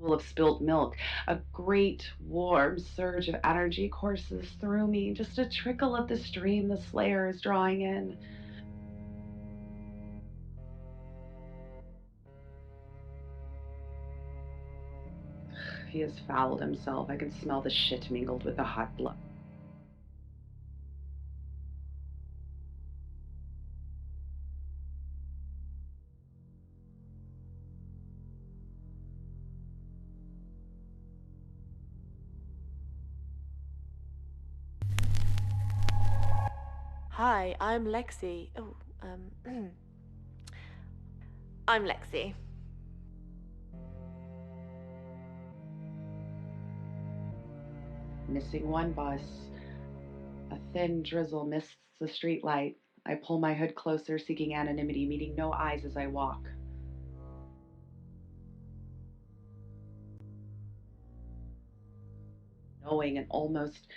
Full of spilt milk, a great warm surge of energy courses through me, just a trickle of the stream the slayer is drawing in. He has fouled himself. I can smell the shit mingled with the hot blood. Hi, I'm Lexi. I'm Lexi. Missing one bus. A thin drizzle mists the streetlight. I pull my hood closer, seeking anonymity, meeting no eyes as I walk. Knowing an almost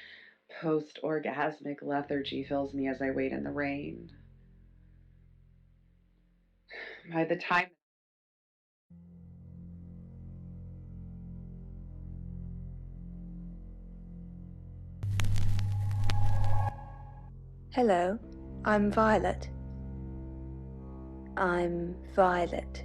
post-orgasmic lethargy fills me as I wait in the rain. By the time... Hello, I'm Violet. I'm Violet.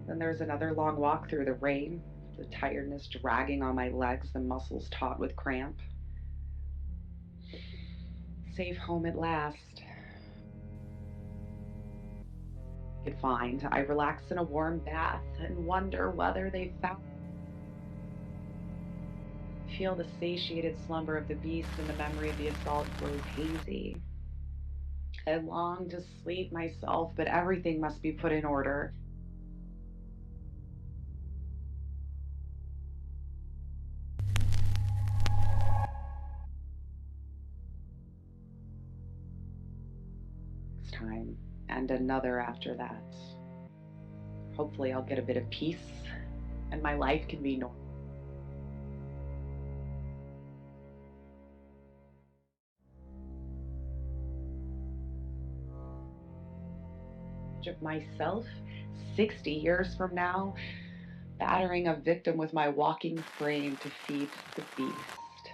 Then there's another long walk through the rain, the tiredness dragging on my legs, the muscles taut with cramp. Safe home at last. Find. I relax in a warm bath and wonder whether they found feel the satiated slumber of the beast, and the memory of the assault grows hazy. I long to sleep myself, but everything must be put in order. Next time, and another after that. Hopefully I'll get a bit of peace, and my life can be normal. Of myself 60 years from now, battering a victim with my walking frame to feed the beast.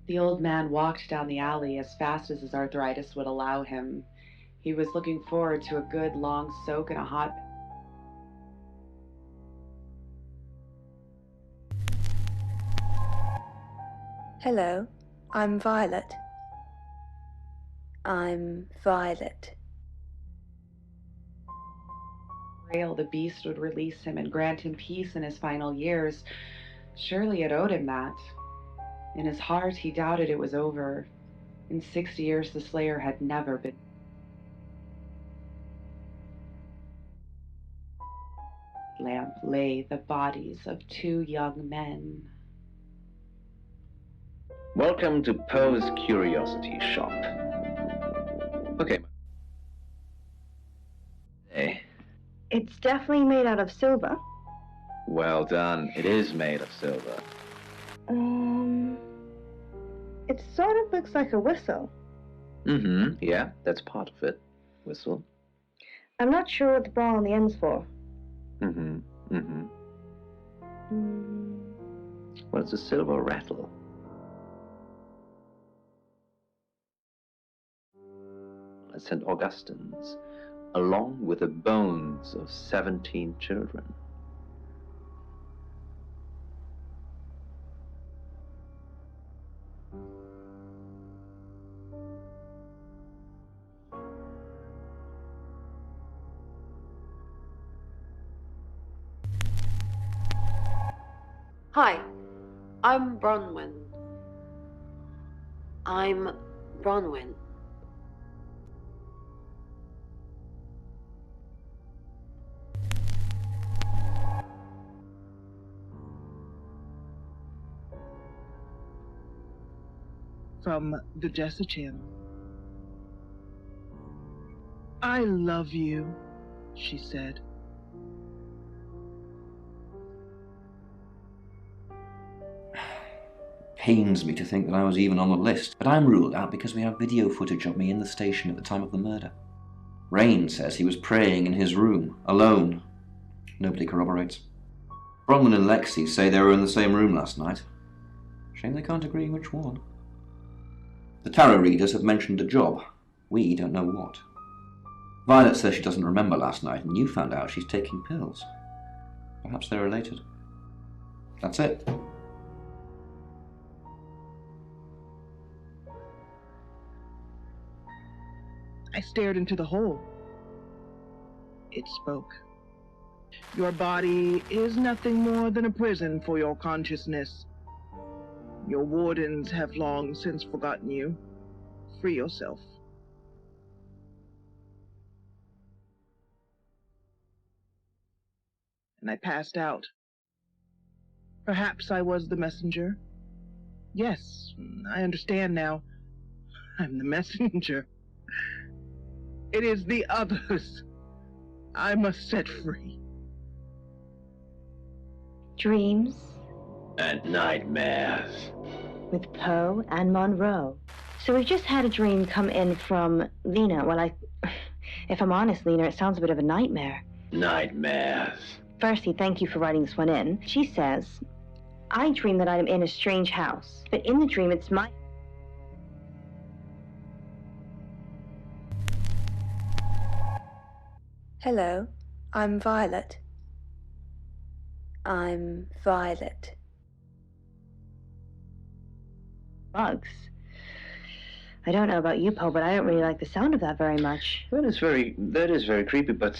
The old man walked down the alley as fast as his arthritis would allow him. He was looking forward to a good long soak in a hot Hello, I'm Violet. I'm Violet. The beast would release him and grant him peace in his final years. Surely it owed him that. In his heart, he doubted it was over. In 60 years, the slayer had never been. Lamp lay the bodies of 2 young men. Welcome to Poe's Curiosity Shop. Okay. Hey. It's definitely made out of silver. Well done. It is made of silver. It sort of looks like a whistle. Mm-hmm. Yeah, that's part of it. Whistle. I'm not sure what the ball on the end's for. Mm-hmm. Mm-hmm. Well, it's a silver rattle. At St. Augustine's, along with the bones of 17 children. Hi, I'm Bronwyn. I'm Bronwyn. From the Jessa channel. I love you, she said. Pains me to think that I was even on the list, but I'm ruled out because we have video footage of me in the station at the time of the murder. Rain says he was praying in his room, alone. Nobody corroborates. Bronwyn and Lexi say they were in the same room last night. Shame they can't agree which one. The tarot readers have mentioned a job. We don't know what. Violet says she doesn't remember last night, and you found out she's taking pills. Perhaps they're related. That's it. I stared into the hole. It spoke. Your body is nothing more than a prison for your consciousness. Your wardens have long since forgotten you. Free yourself. And I passed out. Perhaps I was the messenger. Yes, I understand now. I'm the messenger. It is the others I must set free. Dreams. And nightmares. With Poe and Monroe. So we've just had a dream come in from Lena. Well, if I'm honest, Lena, it sounds a bit of a nightmare. Nightmares. Firstly, thank you for writing this one in. She says, I dream that I am in a strange house, but in the dream it's my... Hello, I'm Violet. I'm Violet. Bugs. I don't know about you, Poe, but I don't really like the sound of that very much. That is very creepy, but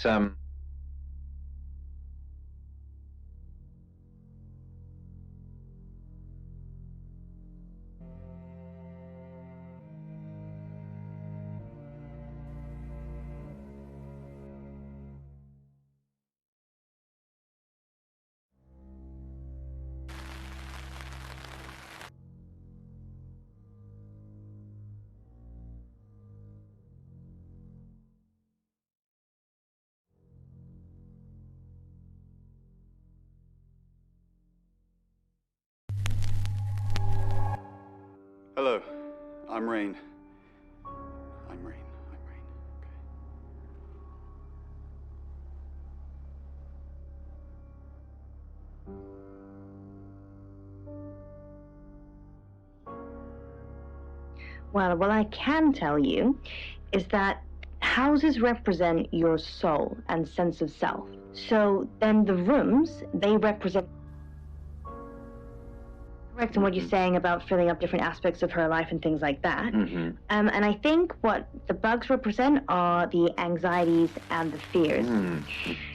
Hello, I'm Rain. I'm Rain. Well, what I can tell you is that houses represent your soul and sense of self. So then the rooms, they represent... Correct in what you're saying about filling up different aspects of her life and things like that. And I think what the bugs represent are the anxieties and the fears.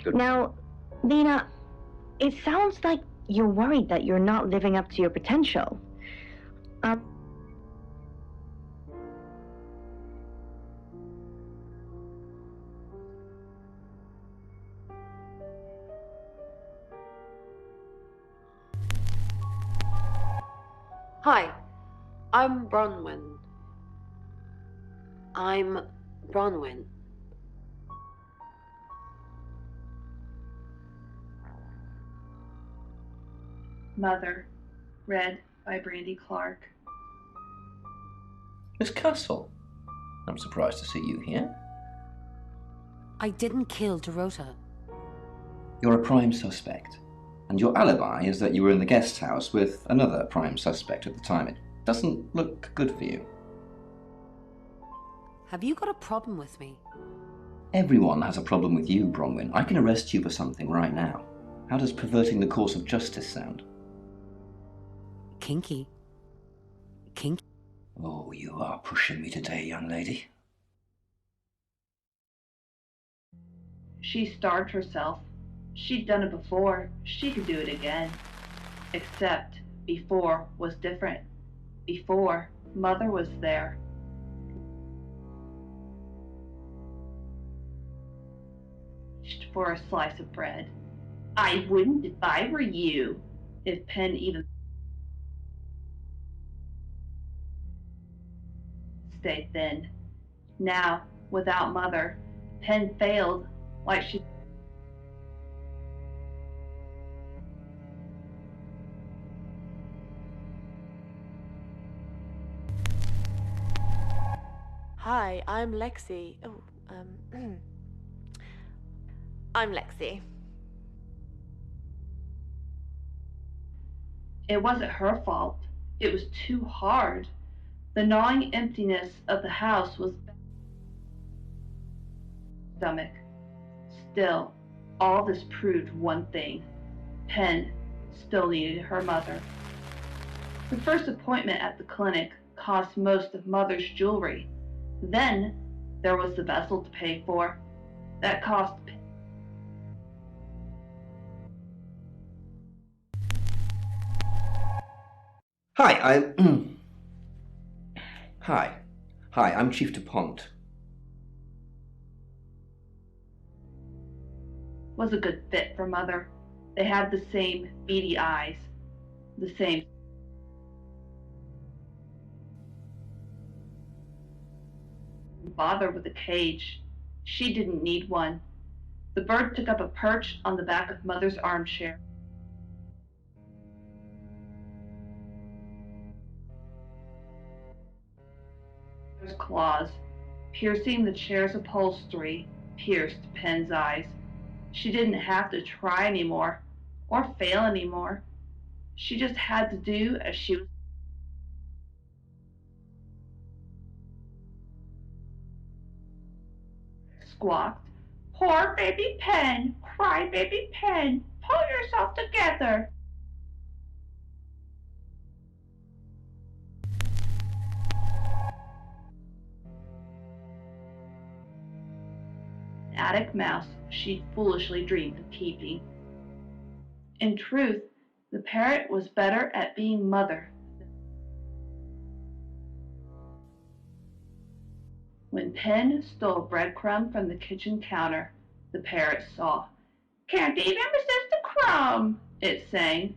Now, Lena, it sounds like you're worried that you're not living up to your potential. Hi, I'm Bronwyn. Mother, read by Brandy Clark. Miss Castle, I'm surprised to see you here. I didn't kill Dorota. You're a prime suspect, and your alibi is that you were in the guest house with another prime suspect at the time. It doesn't look good for you. Have you got a problem with me? Everyone has a problem with you, Bronwyn. I can arrest you for something right now. How does perverting the course of justice sound? Kinky. Kinky. Oh, you are pushing me today, young lady. She starved herself. She'd done it before. She could do it again. Except before was different. Before, Mother was there. For a slice of bread. I wouldn't if I were you. If Penn even stayed thin. Now, without Mother, Penn failed like she... Hi, I'm Lexi. I'm Lexi. It wasn't her fault. It was too hard. The gnawing emptiness of the house was stomach. Still, all this proved one thing. Penn still needed her mother. The first appointment at the clinic cost most of Mother's jewelry. Then there was the vessel to pay for. That cost Hi, I'm Chief DuPont. was a good fit for Mother. They had the same beady eyes, the same bother with a cage. She didn't need one. The bird took up a perch on the back of Mother's armchair. Mother's claws, piercing the chair's upholstery, pierced Penn's eyes. She didn't have to try anymore, or fail anymore. She just had to do as she was. Squawked, "Poor baby Penn, cry baby Penn, pull yourself together." An attic mouse she foolishly dreamed of keeping. In truth, the parrot was better at being Mother. When Penn stole a breadcrumb from the kitchen counter, the parrot saw. "Can't even resist a crumb," it sang.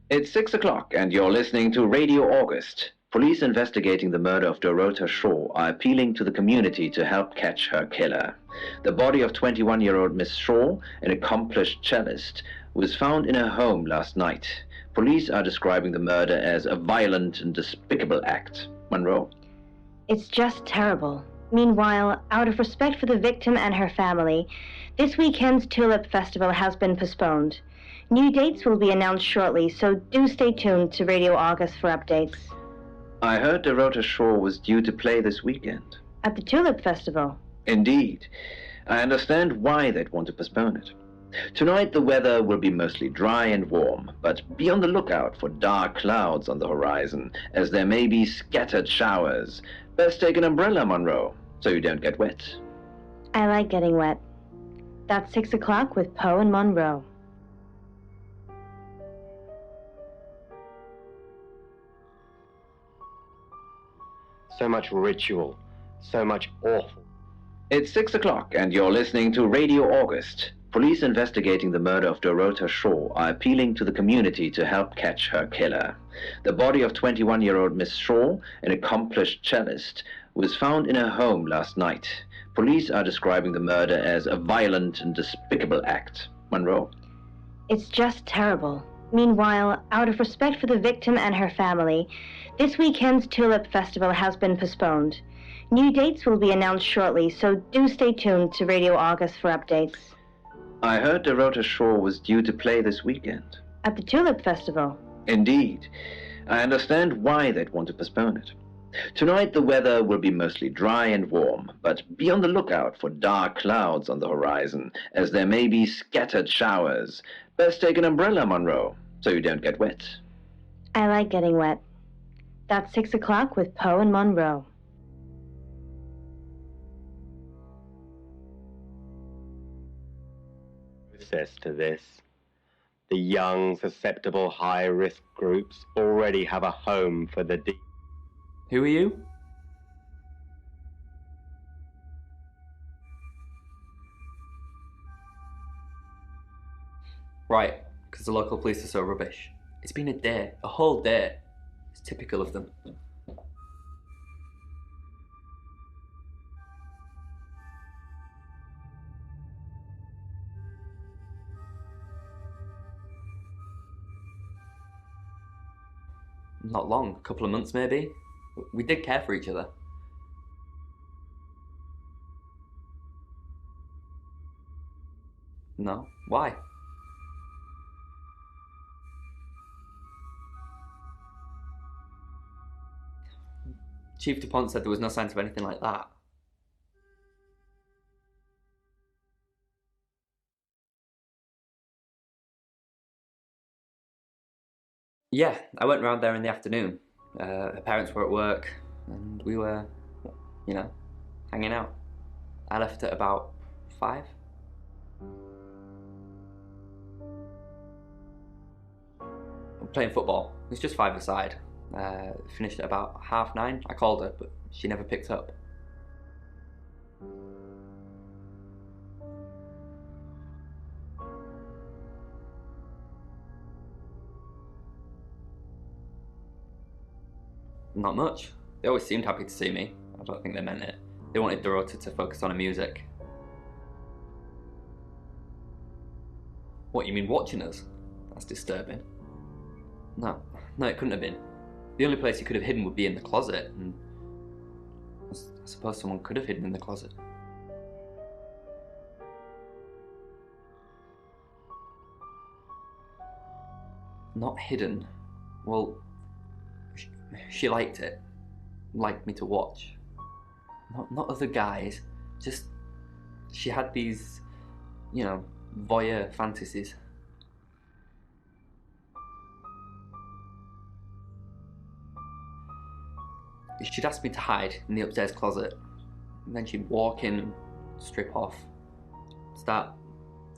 It's 6 o'clock and you're listening to Radio August. Police investigating the murder of Dorota Shaw are appealing to the community to help catch her killer. The body of 21-year-old Miss Shaw, an accomplished cellist, was found in her home last night. Police are describing the murder as a violent and despicable act. Monroe? It's just terrible. Meanwhile, out of respect for the victim and her family, this weekend's Tulip Festival has been postponed. New dates will be announced shortly, so do stay tuned to Radio August for updates. I heard Dorota Shaw was due to play this weekend. At the Tulip Festival? Indeed. I understand why they'd want to postpone it. Tonight the weather will be mostly dry and warm, but be on the lookout for dark clouds on the horizon, as there may be scattered showers. Best take an umbrella, Monroe, so you don't get wet. I like getting wet. That's 6 o'clock with Poe and Monroe. So much ritual, so much awful. It's 6 o'clock, and you're listening to Radio August. Police investigating the murder of Dorota Shaw are appealing to the community to help catch her killer. The body of 21-year-old Miss Shaw, an accomplished cellist, was found in her home last night. Police are describing the murder as a violent and despicable act. Monroe? It's just terrible. Meanwhile, out of respect for the victim and her family, this weekend's Tulip Festival has been postponed. New dates will be announced shortly, so do stay tuned to Radio August for updates. I heard Dorota Shaw was due to play this weekend. At the Tulip Festival? Indeed. I understand why they'd want to postpone it. Tonight the weather will be mostly dry and warm, but be on the lookout for dark clouds on the horizon, as there may be scattered showers. Best take an umbrella, Monroe, so you don't get wet. I like getting wet. That's 6 o'clock with Poe and Monroe. Process to this. The young, susceptible, high-risk groups already have a home for the deep. Who are you? Right, because the local police are so rubbish. It's been a day, a whole day. It's typical of them. Not long, a couple of months maybe. We did care for each other. No? Why? Chief DuPont said there was no signs of anything like that. Yeah, I went round there in the afternoon. Her parents were at work, and we were, you know, hanging out. I left at about 5. Playing football. It was just 5-a-side. Finished at about 9:30. I called her, but she never picked up. Not much. They always seemed happy to see me. I don't think they meant it. They wanted Dorota to focus on her music. What, you mean watching us? That's disturbing. No, it couldn't have been. The only place he could have hidden would be in the closet, and I suppose someone could have hidden in the closet. Not hidden. Well, she liked it. Liked me to watch. Not other guys. Just, she had these, you know, voyeur fantasies. She'd ask me to hide in the upstairs closet, and then she'd walk in and strip off, start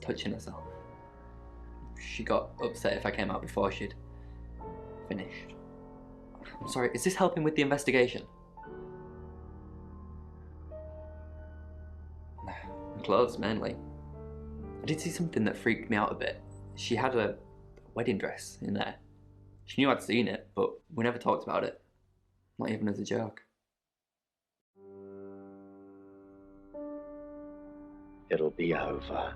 touching herself. She got upset if I came out before she'd finished. I'm sorry, is this helping with the investigation? Clothes, mainly. I did see something that freaked me out a bit. She had a wedding dress in there. She knew I'd seen it, but we never talked about it. Not even as a joke. It'll be over.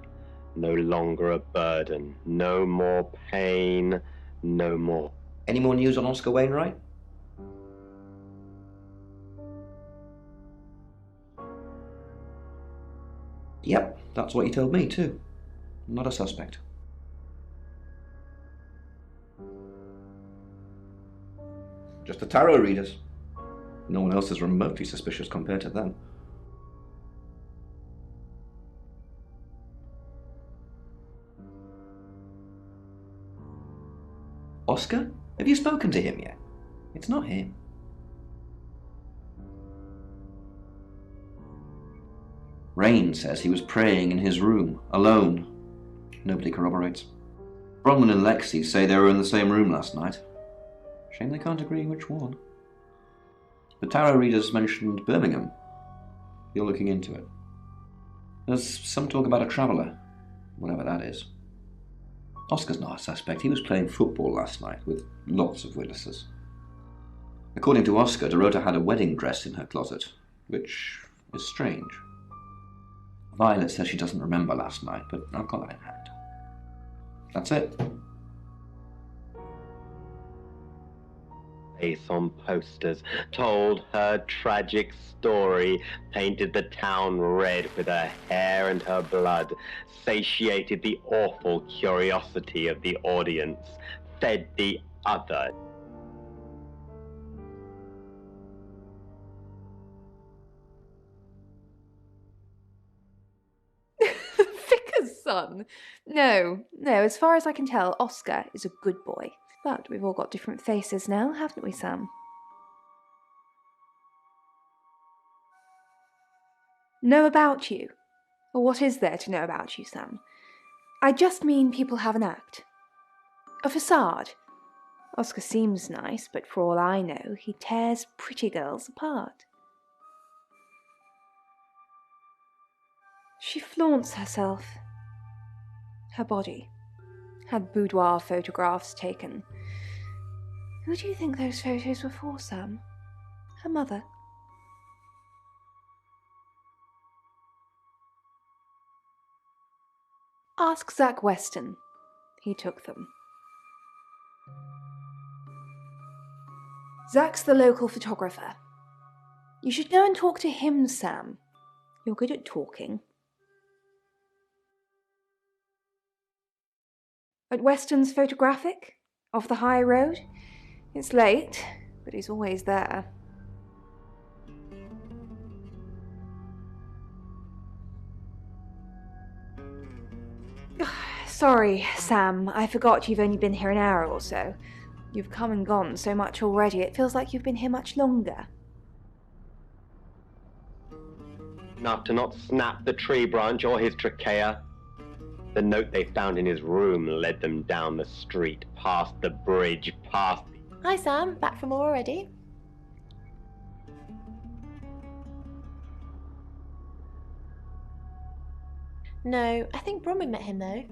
No longer a burden. No more pain. No more. Any more news on Oscar Wainwright? Yep, that's what he told me too. Not a suspect. Just the tarot readers. No one else is remotely suspicious compared to them. Oscar? Have you spoken to him yet? It's not him. Rain says he was praying in his room, alone. Nobody corroborates. Bronwyn and Lexi say they were in the same room last night. Shame they can't agree which one. The tarot readers mentioned Birmingham. You're looking into it. There's some talk about a traveller, whatever that is. Oscar's not a suspect. He was playing football last night with lots of witnesses. According to Oscar, Dorota had a wedding dress in her closet, which is strange. Violet says she doesn't remember last night, but I've got that in hand. That's it. Face on posters, told her tragic story, painted the town red with her hair and her blood, satiated the awful curiosity of the audience, fed the other. Vicar's son? No, as far as I can tell, Oscar is a good boy. But we've all got different faces now, haven't we, Sam? Know about you? Well, what is there to know about you, Sam? I just mean people have an act. A facade. Oscar seems nice, but for all I know, he tears pretty girls apart. She flaunts herself. Her body. Had boudoir photographs taken. Who do you think those photos were for, Sam? Her mother? Ask Zach Weston. He took them. Zach's the local photographer. You should go and talk to him, Sam. You're good at talking. At Weston's Photographic? Off the high road? It's late, but he's always there. Sorry, Sam, I forgot you've only been here an hour or so. You've come and gone so much already, it feels like you've been here much longer. Enough to not snap the tree branch or his trachea. The note they found in his room led them down the street, past the bridge, past the... Hi Sam, back from war already? No, I think Bronwyn met him though.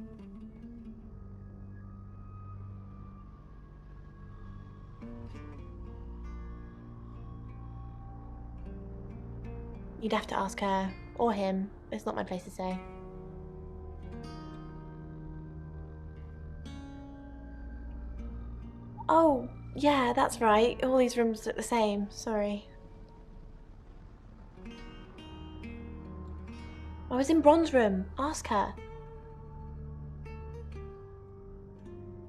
You'd have to ask her, or him. It's not my place to say. Oh, yeah, that's right. All these rooms look the same. Sorry. I was in Bron's room. Ask her.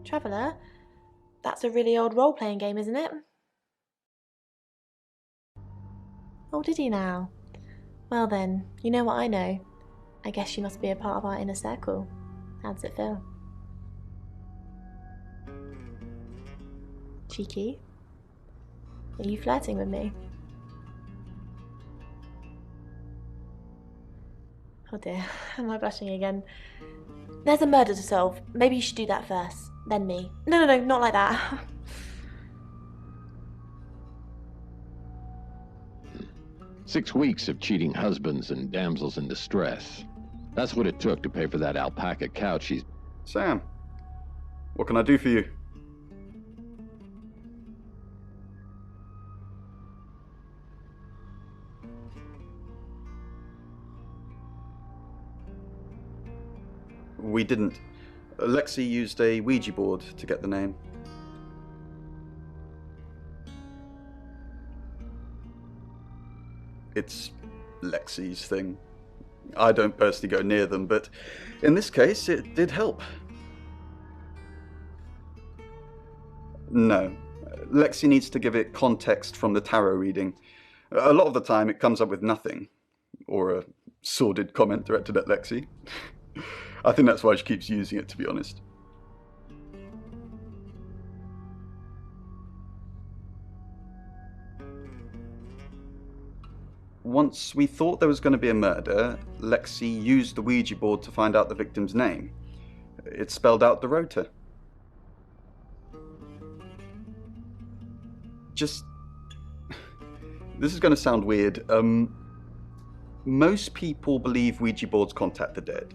Traveller? That's a really old role-playing game, isn't it? Oh, did he now? Well then, you know what I know. I guess you must be a part of our inner circle. How does it feel? Cheeky? Are you flirting with me? Oh dear, am I blushing again? There's a murder to solve. Maybe you should do that first, then me. No, not like that. Six weeks of cheating husbands and damsels in distress. That's what it took to pay for that alpaca couch she's... Sam, what can I do for you? We didn't. Lexi used a Ouija board to get the name. It's Lexi's thing. I don't personally go near them, but in this case, it did help. No. Lexi needs to give it context from the tarot reading. A lot of the time, it comes up with nothing. Or a sordid comment directed at Lexi. I think that's why she keeps using it, to be honest. Once we thought there was going to be a murder, Lexi used the Ouija board to find out the victim's name. It spelled out Dorota. This is going to sound weird. Most people believe Ouija boards contact the dead.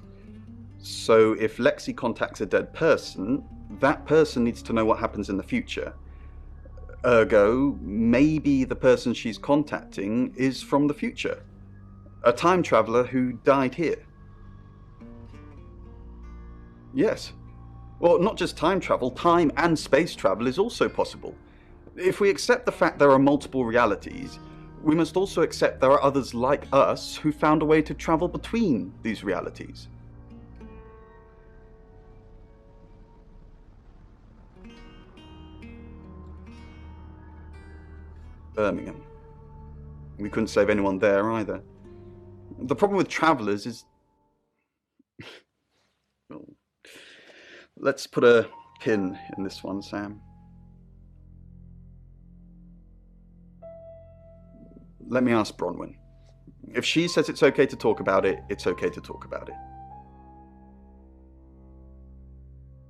So if Lexi contacts a dead person, that person needs to know what happens in the future. Ergo, maybe the person she's contacting is from the future. A time traveler who died here. Yes. Well, not just time travel, time and space travel is also possible. If we accept the fact there are multiple realities, we must also accept there are others like us who found a way to travel between these realities. Birmingham. We couldn't save anyone there either. The problem with travelers is... Well, let's put a pin in this one, Sam. Let me ask Bronwyn. If she says it's okay to talk about it, it's okay to talk about it.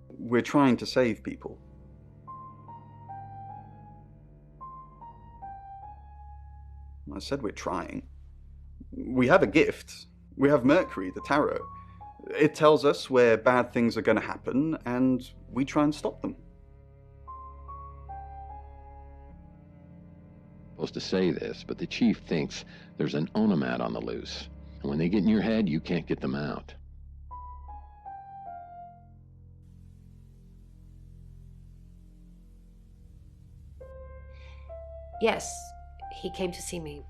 We're trying to save people. I said we're trying. We have a gift. We have Mercury, the tarot. It tells us where bad things are going to happen, and we try and stop them. Supposed to say this, but the chief thinks there's an onomat on the loose. And when they get in your head, you can't get them out. Yes, he came to see me.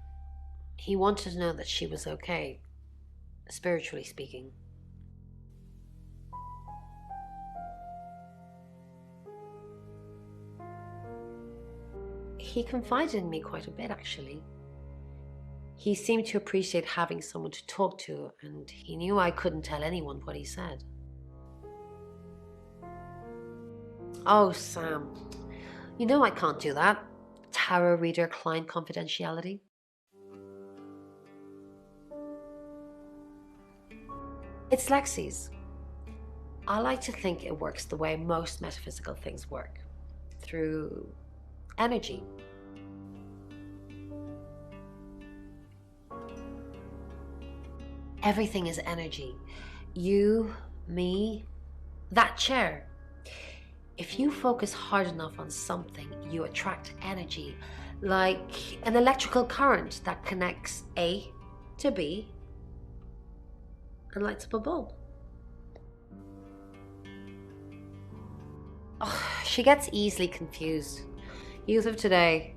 He wanted to know that she was okay, spiritually speaking. He confided in me quite a bit, actually. He seemed to appreciate having someone to talk to, and he knew I couldn't tell anyone what he said. Oh, Sam, you know I can't do that. Tarot reader client confidentiality. It's Lexi's. I like to think it works the way most metaphysical things work, through energy. Everything is energy. You, me, that chair. If you focus hard enough on something, you attract energy, like an electrical current that connects A to B and lights up a bulb. Oh, she gets easily confused. Youth of today.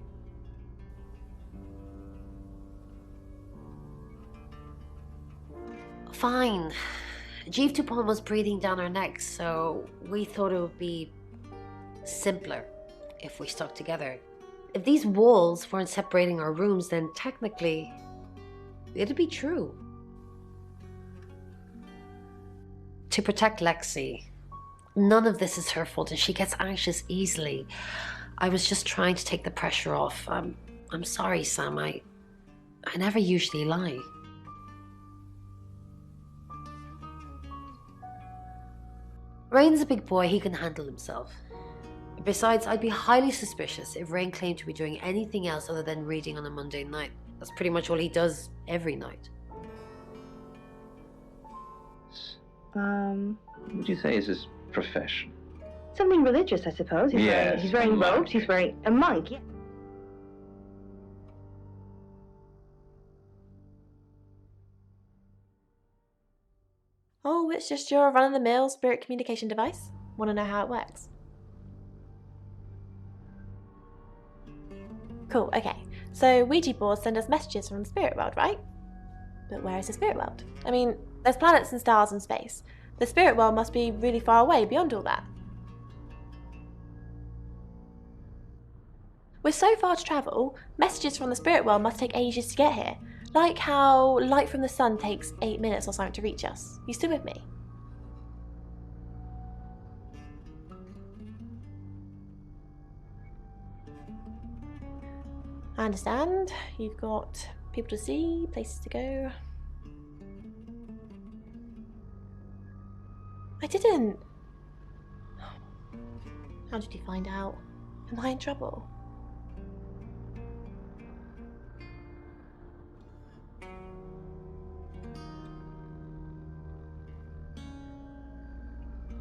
Fine. Jeeve Dupont was breathing down our necks, so we thought it would be simpler if we stuck together. If these walls weren't separating our rooms, then technically it'd be true. To protect Lexi. None of this is her fault, and she gets anxious easily. I was just trying to take the pressure off. I'm sorry, Sam. I never usually lie. Rain's a big boy, he can handle himself. Besides, I'd be highly suspicious if Rain claimed to be doing anything else other than reading on a Monday night. That's pretty much all he does every night. What would you say is his profession? Something religious, I suppose. Yes, He's wearing a monk. robes. He's wearing a monk. Yeah. Oh, it's just your run-of-the-mill spirit communication device. Want to know how it works? Cool, okay. So Ouija boards send us messages from the spirit world, right? But where is the spirit world? I mean, there's planets and stars in space. The spirit world must be really far away beyond all that. With so far to travel, messages from the spirit world must take ages to get here. Like how light from the sun takes 8 minutes or something to reach us. You still with me? I understand. You've got people to see, places to go. I didn't. How did you find out? Am I in trouble?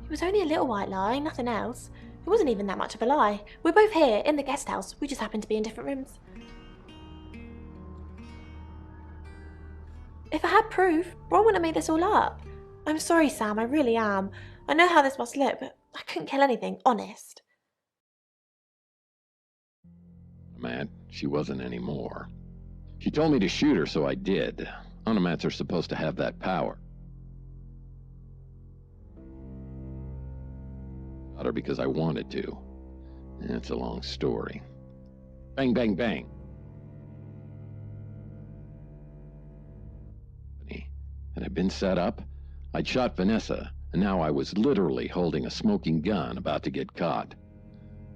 It was only a little white lie, nothing else. It wasn't even that much of a lie. We're both here, in the guest house. We just happen to be in different rooms. If I had proof, Ron wouldn't have made this all up. I'm sorry, Sam, I really am. I know how this must look, but I couldn't kill anything, honest. Matt, she wasn't anymore. She told me to shoot her, so I did. Onomats are supposed to have that power. Shot her because I wanted to. It's a long story. Bang, bang, bang. Had I been set up, I'd shot Vanessa, and now I was literally holding a smoking gun about to get caught.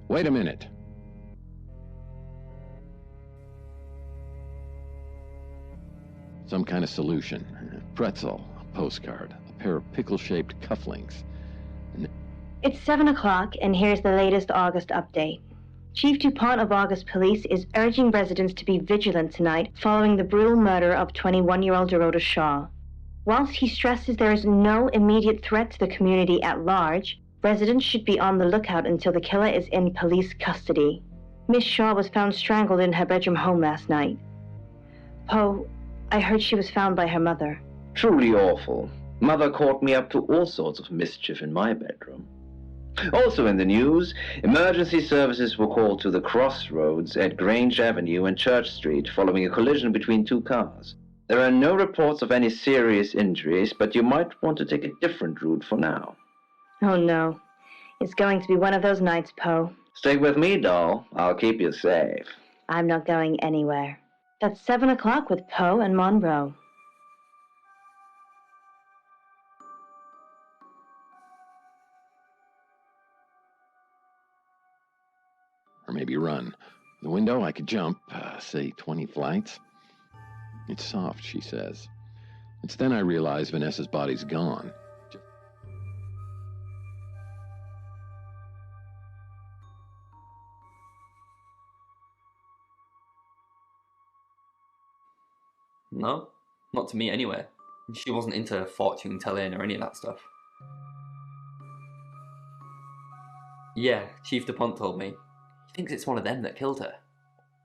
Wait a minute. Some kind of solution. A pretzel, a postcard, a pair of pickle-shaped cufflinks. It's 7 o'clock, and here's the latest August update. Chief DuPont of August Police is urging residents to be vigilant tonight following the brutal murder of 21-year-old Dorota Shaw. Whilst he stresses there is no immediate threat to the community at large, residents should be on the lookout until the killer is in police custody. Miss Shaw was found strangled in her bedroom home last night. Poe, I heard she was found by her mother. Truly awful. Mother caught me up to all sorts of mischief in my bedroom. Also in the news, emergency services were called to the crossroads at Grange Avenue and Church Street following a collision between two cars. There are no reports of any serious injuries, but you might want to take a different route for now. Oh no. It's going to be one of those nights, Poe. Stay with me, doll. I'll keep you safe. I'm not going anywhere. That's 7 o'clock with Poe and Monroe. Or maybe run. The window, I could jump, say 20 flights. It's soft, she says. It's then I realize Vanessa's body's gone. No, not to me anyway. She wasn't into fortune telling or any of that stuff. Yeah, Chief DuPont told me. He thinks it's one of them that killed her.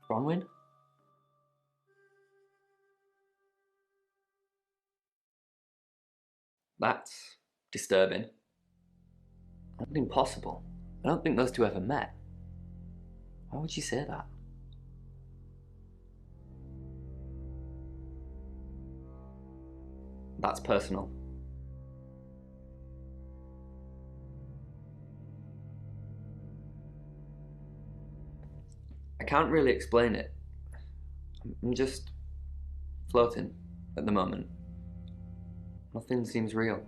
Bronwyn? That's disturbing. And impossible. I don't think those two ever met. Why would she say that? That's personal. I can't really explain it. I'm just floating at the moment. Nothing seems real.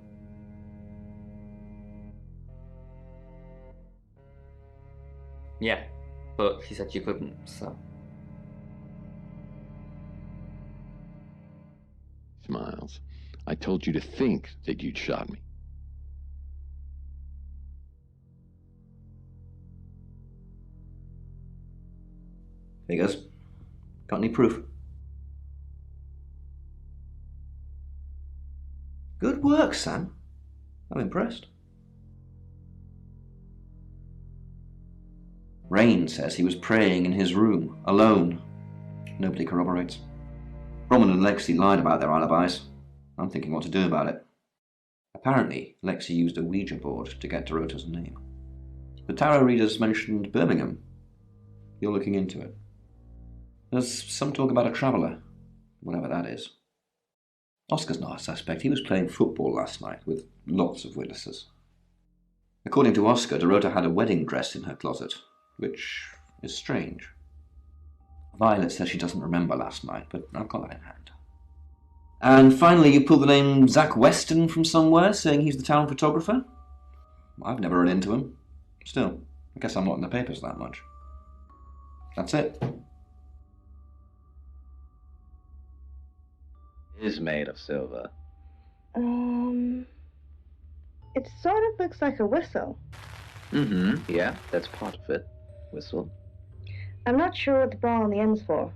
Yeah, but she said she couldn't, so... Smiles. I told you to think that you'd shot me. There he goes. Got any proof? Good work, Sam. I'm impressed. Rain says he was praying in his room, alone. Nobody corroborates. Roman and Lexi lied about their alibis. I'm thinking what to do about it. Apparently, Lexi used a Ouija board to get Dorota's name. The tarot readers mentioned Birmingham. You're looking into it. There's some talk about a traveller, whatever that is. Oscar's not a suspect. He was playing football last night with lots of witnesses. According to Oscar, Dorota had a wedding dress in her closet, which is strange. Violet says she doesn't remember last night, but I've got that in hand. And finally, you pulled the name Zach Weston from somewhere, saying he's the town photographer? I've never run into him. Still, I guess I'm not in the papers that much. That's it. It is made of silver. It sort of looks like a whistle. Yeah, that's part of it. Whistle. I'm not sure what the ball on the end's for.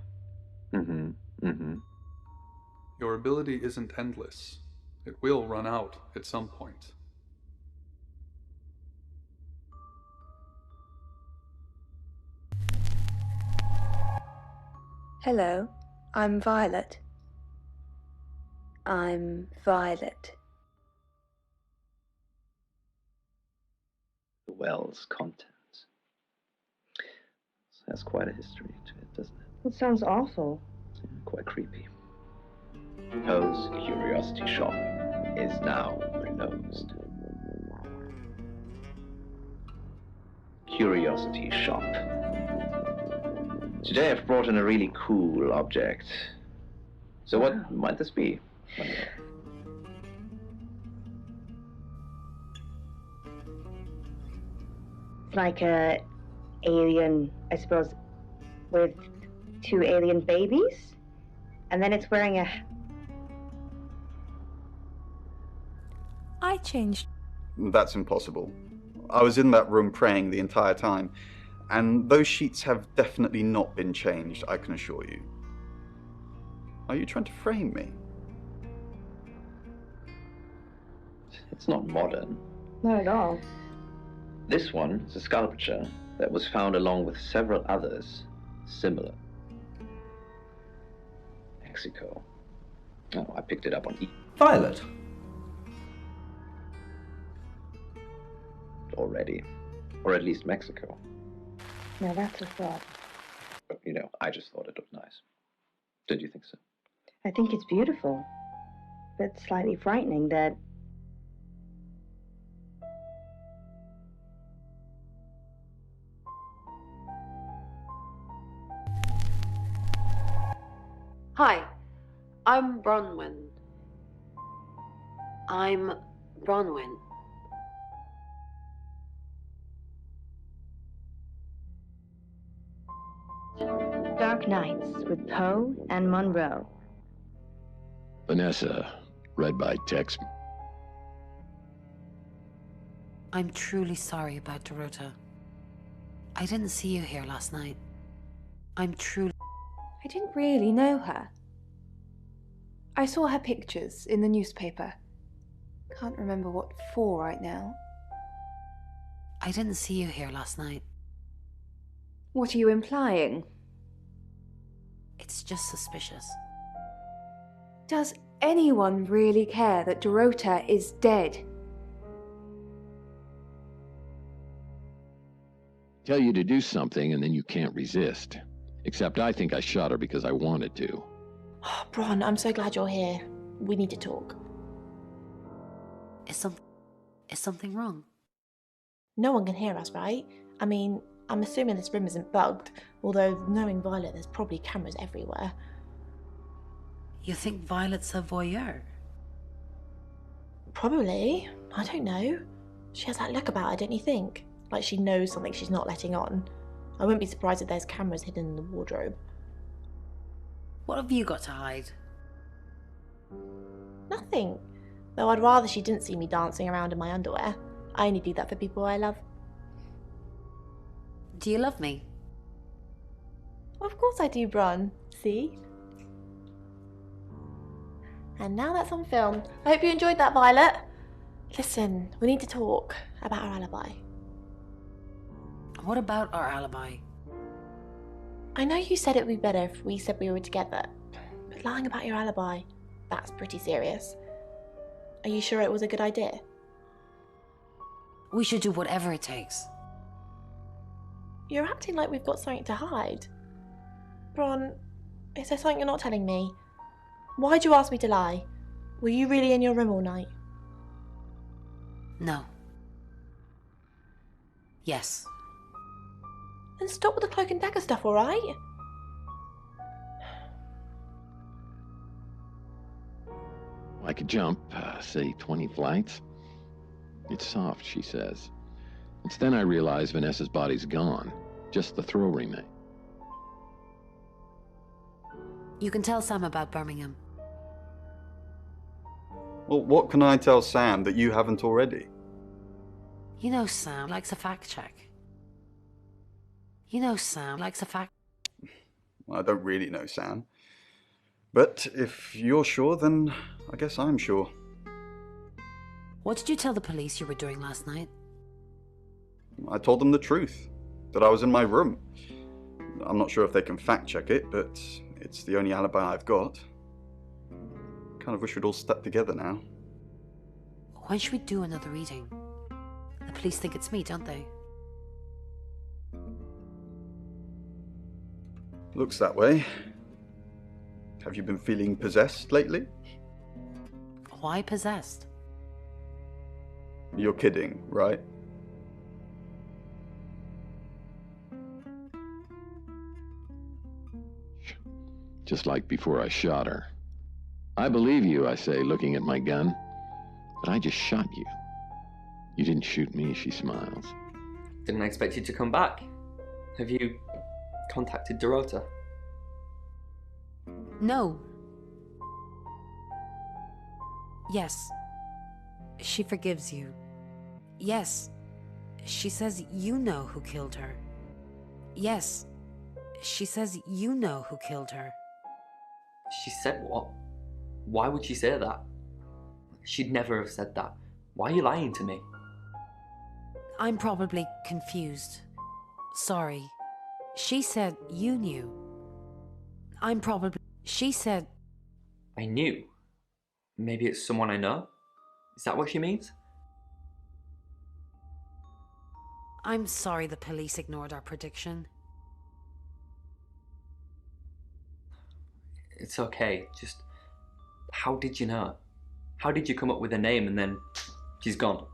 Your ability isn't endless. It will run out at some point. Hello, I'm Violet. I'm Violet. The well's contents. Has quite a history to it, doesn't it? It sounds awful. Quite creepy. Poe's curiosity shop is now closed. Curiosity shop. Today I've brought in a really cool object. So what might this be? It's like a alien, I suppose, with 2 alien babies, and then it's wearing a... I changed. That's impossible. I was in that room praying the entire time, and those sheets have definitely not been changed, I can assure you. Are you trying to frame me? It's not modern. Not at all. This one is a sculpture that was found along with several others similar. Mexico. Oh, I picked it up on Violet. Already. Or at least Mexico. Now that's a thought. But, you know, I just thought it looked nice. Did you think so? I think it's beautiful, but slightly frightening that... Hi, I'm Bronwyn. I'm Bronwyn. Dark Nights with Poe and Monroe. Vanessa, read by text. I'm truly sorry about Dorota. I didn't see you here last night. I'm truly... I didn't really know her. I saw her pictures in the newspaper. Can't remember what for right now. I didn't see you here last night. What are you implying? It's just suspicious. Does anyone really care that Dorota is dead? Tell you to do something and then you can't resist. Except I think I shot her because I wanted to. Oh, Bron, I'm so glad you're here. We need to talk. Is something wrong? No one can hear us, right? I mean, I'm assuming this room isn't bugged, although knowing Violet, there's probably cameras everywhere. You think Violet's a voyeur? Probably. I don't know. She has that look about her, don't you think? Like she knows something she's not letting on. I wouldn't be surprised if there's cameras hidden in the wardrobe. What have you got to hide? Nothing. Though I'd rather she didn't see me dancing around in my underwear. I only do that for people I love. Do you love me? Of course I do, Bron. See? And now that's on film. I hope you enjoyed that, Violet. Listen, we need to talk about our alibi. What about our alibi? I know you said it would be better if we said we were together, but lying about your alibi, that's pretty serious. Are you sure it was a good idea? We should do whatever it takes. You're acting like we've got something to hide. Bron, is there something you're not telling me? Why'd you ask me to lie? Were you really in your room all night? No. Yes. Then stop with the cloak and dagger stuff, alright? I could jump, say 20 flights. It's soft, she says. It's then I realize Vanessa's body's gone. Just the throw remains. You can tell Sam about Birmingham. Well, what can I tell Sam that you haven't already? You know Sam likes a fact check. You know Sam likes a fact... Well, I don't really know Sam. But if you're sure, then I guess I'm sure. What did you tell the police you were doing last night? I told them the truth, that I was in my room. I'm not sure if they can fact check it, but it's the only alibi I've got. Kind of wish we'd all stuck together now. When should we do another reading? The police think it's me, don't they? Looks that way. Have you been feeling possessed lately? Why possessed? You're kidding, right? Just like before I shot her. I believe you, I say, looking at my gun. But I just shot you. You didn't shoot me, she smiles. Didn't expect you to come back. Have you contacted Dorota? No. Yes. She forgives you. Yes. She says you know who killed her. Yes. She says you know who killed her. She said what? Why would she say that? She'd never have said that. Why are you lying to me? I'm probably confused. Sorry. She said you knew. I'm probably... She said... I knew. Maybe it's someone I know? Is that what she means? I'm sorry the police ignored our prediction. It's okay, just... How did you know? How did you come up with a name and then she's gone?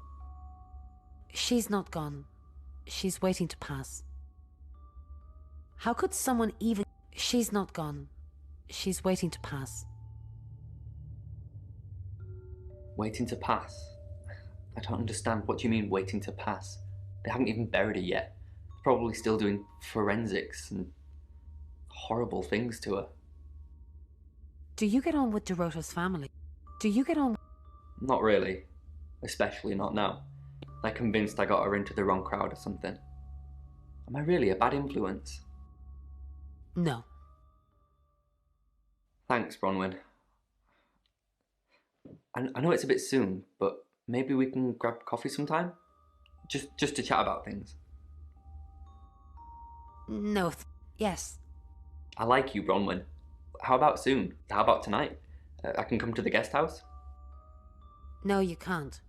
She's not gone. She's waiting to pass. How could someone even... She's not gone. She's waiting to pass. Waiting to pass? I don't understand. What do you mean, waiting to pass? They haven't even buried her yet. Probably still doing forensics and horrible things to her. Do you get on with Dorota's family? Do you get on... Not really. Especially not now. They're convinced I got her into the wrong crowd or something. Am I really a bad influence? No. Thanks, Bronwyn. I know it's a bit soon, but maybe we can grab coffee sometime? Just to chat about things. No. Yes. I like you, Bronwyn. How about soon? How about tonight? I can come to the guest house? No, you can't.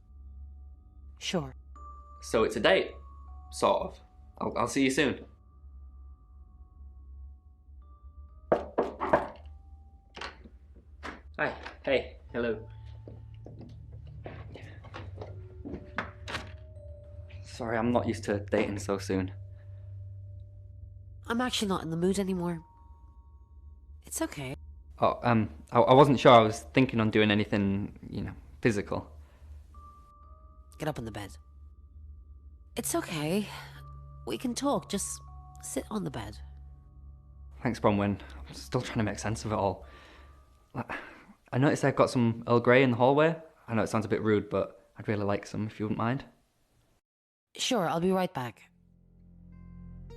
Sure. So it's a date? Sort of. I'll see you soon. Hi. Hey. Hello. Sorry, I'm not used to dating so soon. I'm actually not in the mood anymore. It's okay. Oh, I wasn't sure I was thinking on doing anything, physical. Get up on the bed. It's okay. We can talk. Just sit on the bed. Thanks, Bronwyn. I'm still trying to make sense of it all. I noticed I've got some Earl Grey in the hallway. I know it sounds a bit rude, but I'd really like some if you wouldn't mind. Sure, I'll be right back.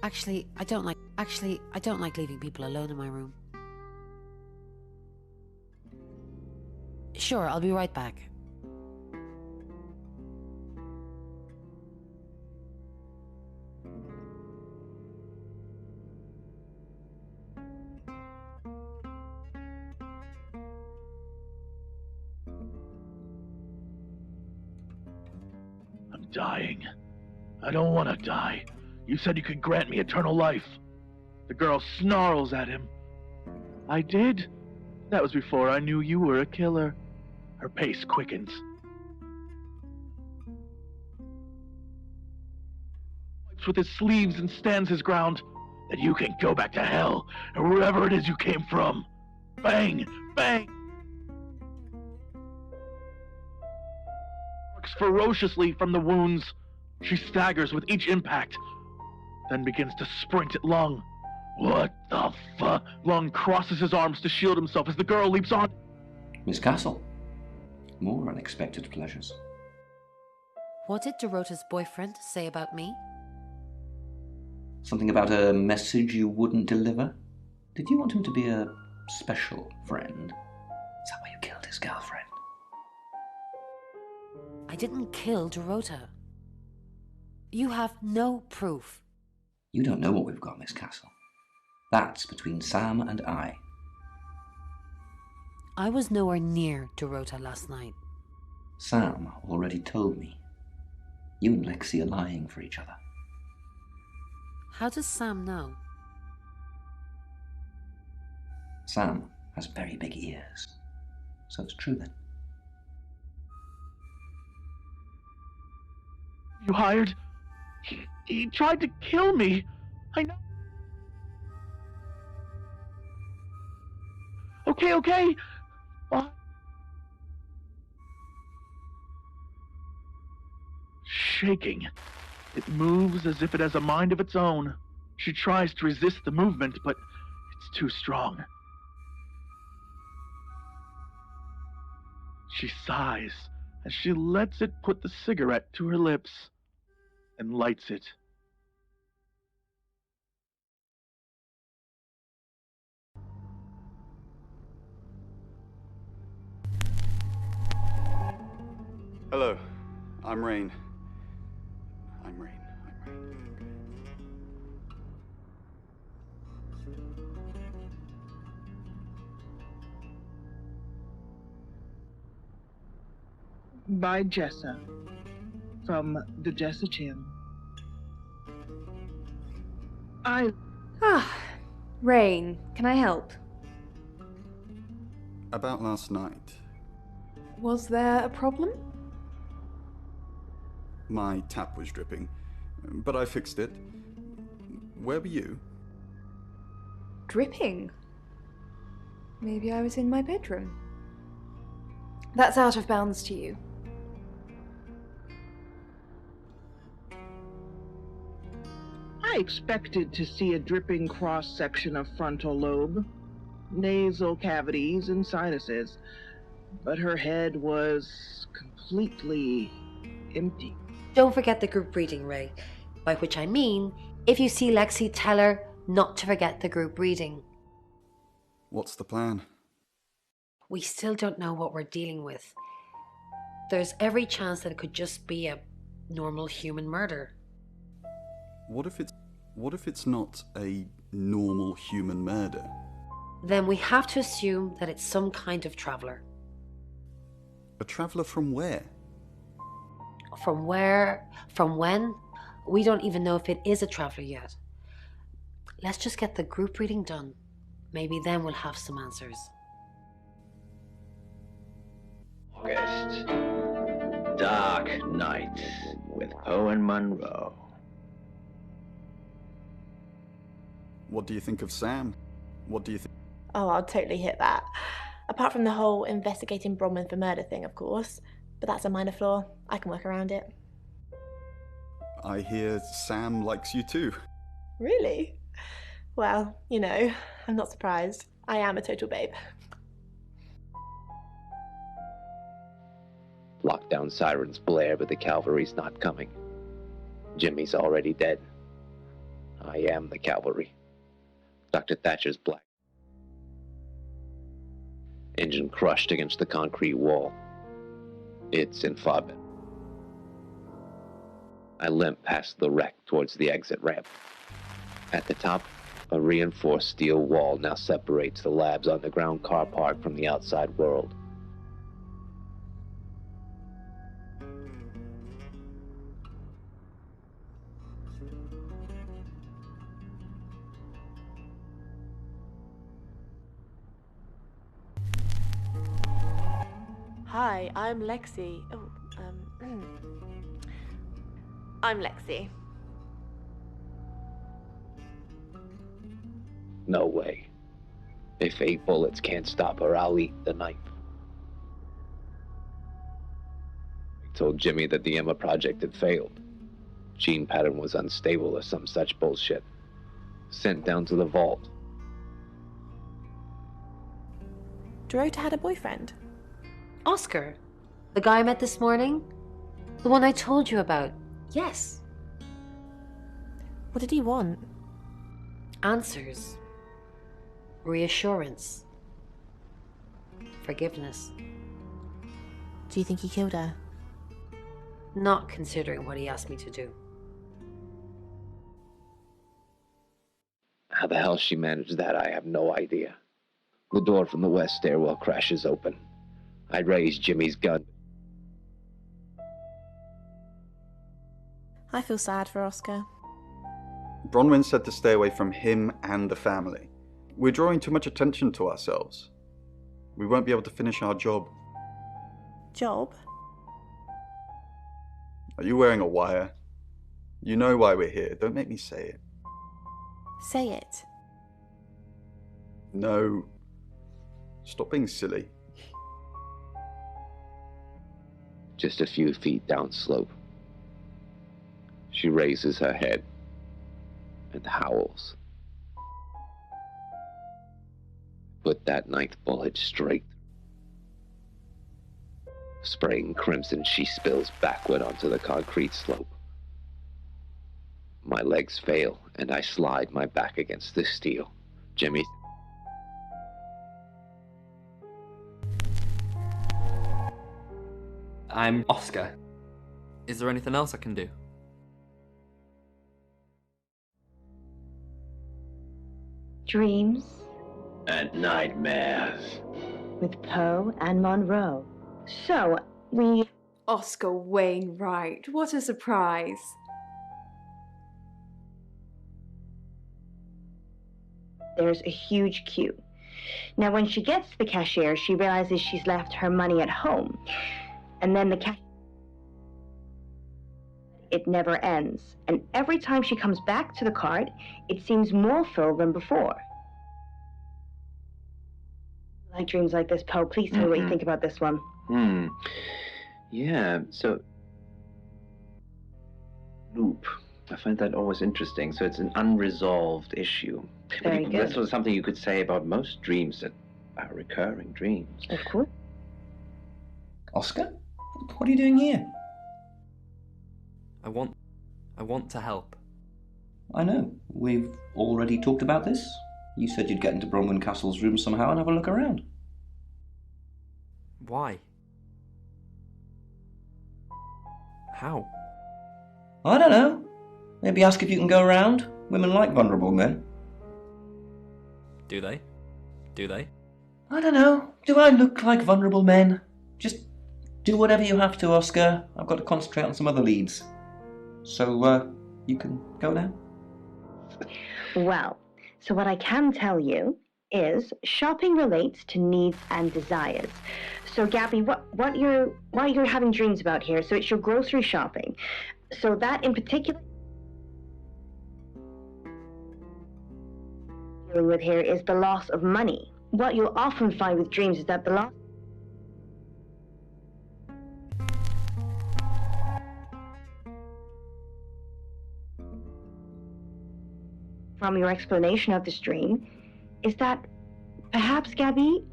Actually, I don't like leaving people alone in my room. Sure, I'll be right back. dying. I don't want to die. You said you could grant me eternal life. The girl snarls at him. I did? That was before I knew you were a killer. Her pace quickens. Wipes with his sleeves and stands his ground. That you can go back to hell, or wherever it is you came from. Bang! Bang! Works ferociously from the wounds. She staggers with each impact, then begins to sprint at Lung. What the fuck? Lung crosses his arms to shield himself as the girl leaps on. Miss Castle, more unexpected pleasures. What did Dorota's boyfriend say about me? Something about a message you wouldn't deliver? Did you want him to be a special friend? Is that why you killed his girlfriend? I didn't kill Dorota. You have no proof. You don't know what we've got, Miss Castle. That's between Sam and I. I was nowhere near Dorota last night. Sam already told me. You and Lexi are lying for each other. How does Sam know? Sam has very big ears. So it's true then. You hired? He tried to kill me. I know. Okay. What? Shaking. It moves as if it has a mind of its own. She tries to resist the movement, but it's too strong. She sighs as she lets it put the cigarette to her lips and lights it. Hello, I'm Rain. I'm Rain. By Jessa, from the Jessa channel. Rain, can I help? About last night, Was there a problem? my tap was dripping, but I fixed it. Where were you? Dripping? Maybe I was in my bedroom. That's out of bounds to you. I expected to see a dripping cross-section of frontal lobe, nasal cavities, and sinuses, but her head was completely empty. Don't forget the group reading, Ray. By which I mean, if you see Lexi, tell her not to forget the group reading. What's the plan? We still don't know what we're dealing with. There's every chance that it could just be a normal human murder. What if it's not a normal human murder? Then we have to assume that it's some kind of traveler. A traveler from where? From where? From when? We don't even know if it is a traveler yet. Let's just get the group reading done. Maybe then we'll have some answers. August. Dark Night with Poe and Monroe. What do you think of Sam? What do you think? Oh, I'll totally hit that. Apart from the whole investigating Bronwyn for murder thing, of course. But that's a minor flaw. I can work around it. I hear Sam likes you too. Really? Well, you know, I'm not surprised. I am a total babe. Lockdown sirens blare, but the cavalry's not coming. Jimmy's already dead. I am the cavalry. Dr. Thatcher's black. Engine crushed against the concrete wall. It's in Fob. I limp past the wreck towards the exit ramp. At the top, a reinforced steel wall now separates the lab's underground car park from the outside world. Hi, I'm Lexi. Oh, I'm Lexi. No way. If 8 bullets can't stop her, I'll eat the knife. I told Jimmy that the Emma project had failed. Gene pattern was unstable or some such bullshit. Sent down to the vault. Dorota had a boyfriend. Oscar, the guy I met this morning? The one I told you about. Yes. What did he want? Answers. Reassurance. Forgiveness. Do you think he killed her? Not considering what he asked me to do. How the hell she managed that, I have no idea. The door from the west stairwell crashes open. I raise Jimmy's gun. I feel sad for Oscar. Bronwyn said to stay away from him and the family. We're drawing too much attention to ourselves. We won't be able to finish our job. Job? Are you wearing a wire? You know why we're here. Don't make me say it. Say it. No. Stop being silly. Just a few feet downslope. She raises her head and howls. Put that 9th bullet straight. Spraying crimson, she spills backward onto the concrete slope. My legs fail, and I slide my back against the steel. Jimmy. I'm Oscar. Is there anything else I can do? Dreams And nightmares. with Poe and Monroe. So, we... Oscar Wainwright, what a surprise. There's a huge queue. Now, when she gets to the cashier, she realizes she's left her money at home. And then the cashier... It never ends. And every time she comes back to the cart, it seems more full than before. Like dreams like this, Poe. Please tell me what you think about this one. Yeah, so... Loop. I find that always interesting. So it's an unresolved issue. Very good. That's sort of something you could say about most dreams that are recurring dreams. Of course. Oscar? What are you doing here? I want to help. I know. We've already talked about this. You said you'd get into Bronwyn Castle's room somehow and have a look around. Why? How? I don't know. Maybe ask if you can go around. Women like vulnerable men. Do they? Do they? I don't know. Do I look like vulnerable men? Just do whatever you have to, Oscar. I've got to concentrate on some other leads. So, you can go now. Well, so what I can tell you is shopping relates to needs and desires. So, Gabby, what you're having dreams about here, so it's your grocery shopping. So that in particular dealing with here is the loss of money. What you'll often find with dreams is that the loss from your explanation of this dream is that perhaps, Gabby,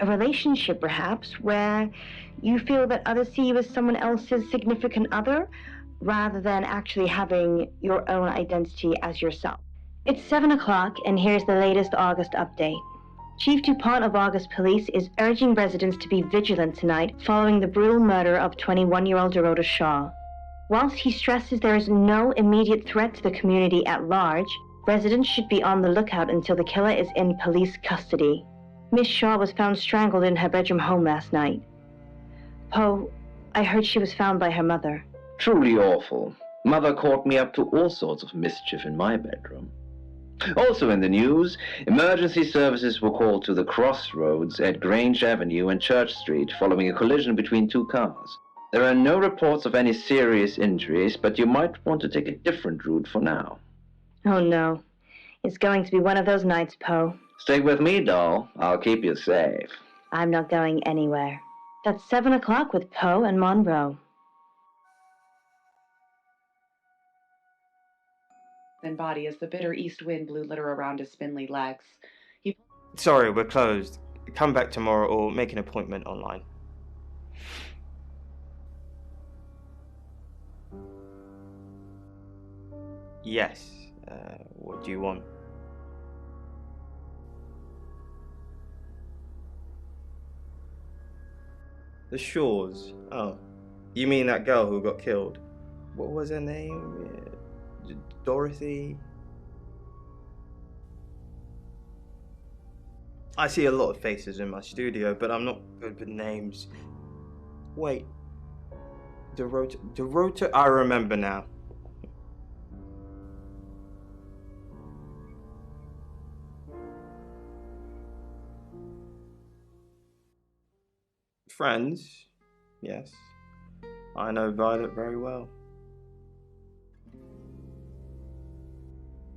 a relationship perhaps where you feel that others see you as someone else's significant other rather than actually having your own identity as yourself. It's 7 o'clock and here's the latest August update. Chief DuPont of August Police is urging residents to be vigilant tonight following the brutal murder of 21-year-old Dorota Shaw. Whilst he stresses there is no immediate threat to the community at large, residents should be on the lookout until the killer is in police custody. Miss Shaw was found strangled in her bedroom home last night. Poe, I heard she was found by her mother. Truly awful. Mother caught me up to all sorts of mischief in my bedroom. Also in the news, emergency services were called to the crossroads at Grange Avenue and Church Street following a collision between two cars. There are no reports of any serious injuries, but you might want to take a different route for now. Oh no. It's going to be one of those nights, Poe. Stay with me, doll. I'll keep you safe. I'm not going anywhere. That's 7 o'clock with Poe and Monroe. Then body as the bitter east wind blew litter around his spindly legs. Sorry, we're closed. Come back tomorrow or make an appointment online. Yes. What do you want? The Shores. Oh. You mean that girl who got killed? What was her name? Dorothy? I see a lot of faces in my studio, but I'm not good with names. Wait. Dorota? I remember now. Friends? Yes. I know Violet very well.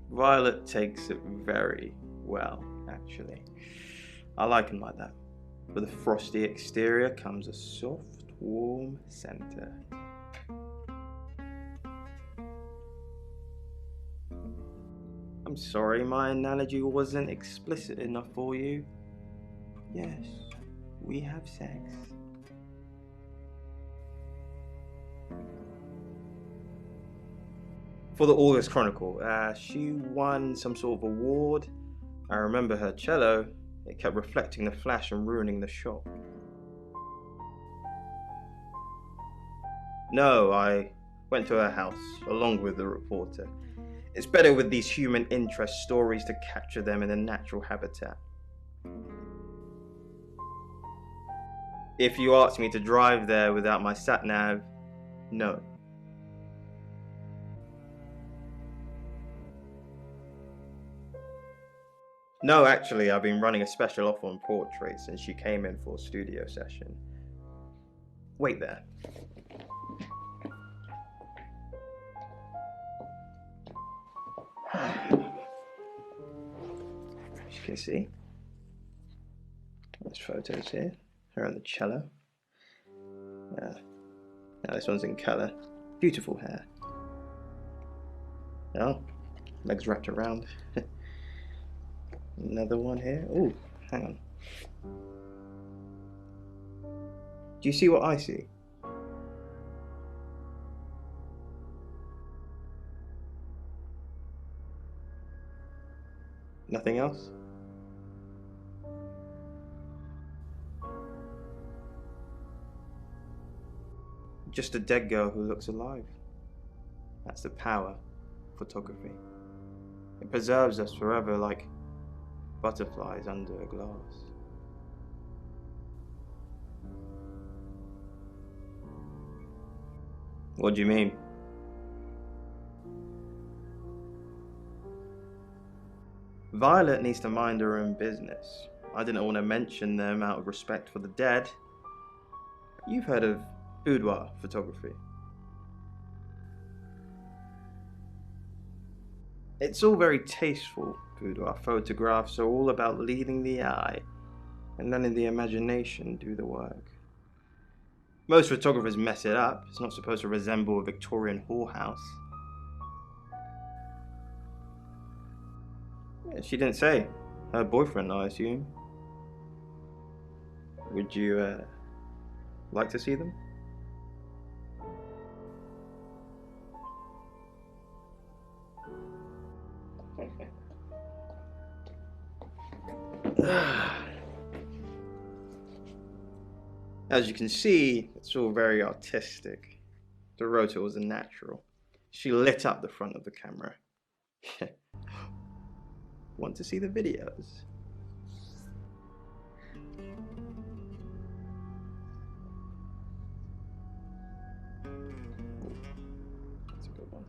Violet takes it very well, actually. I like him like that. With a frosty exterior comes a soft, warm center. I'm sorry my analogy wasn't explicit enough for you. Yes, we have sex. For the August Chronicle, she won some sort of award. I remember her cello. It kept reflecting the flash and ruining the shot. No, I went to her house, along with the reporter. It's better with these human interest stories to capture them in a natural habitat. If you asked me to drive there without my sat-nav, no. No, actually, I've been running a special offer on portraits since she came in for a studio session. Wait there. As you can see, there's photos here. Her on the cello. Now this one's in colour. Beautiful hair. Oh, legs wrapped around. Another one here. Oh, hang on. Do you see what I see? Nothing else? Just a dead girl who looks alive. That's the power of photography. It preserves us forever like butterflies under a glass. What do you mean? Violet needs to mind her own business. I didn't want to mention them out of respect for the dead. You've heard of boudoir photography. It's all very tasteful. Boudoir photographs are all about leading the eye and letting the imagination do the work. Most photographers mess it up. It's not supposed to resemble a Victorian whorehouse. Yeah, she didn't say. Her boyfriend, I assume. Would you like to see them? As you can see, it's all very artistic. Dorota was a natural. She lit up the front of the camera. Want to see the videos? That's a good one.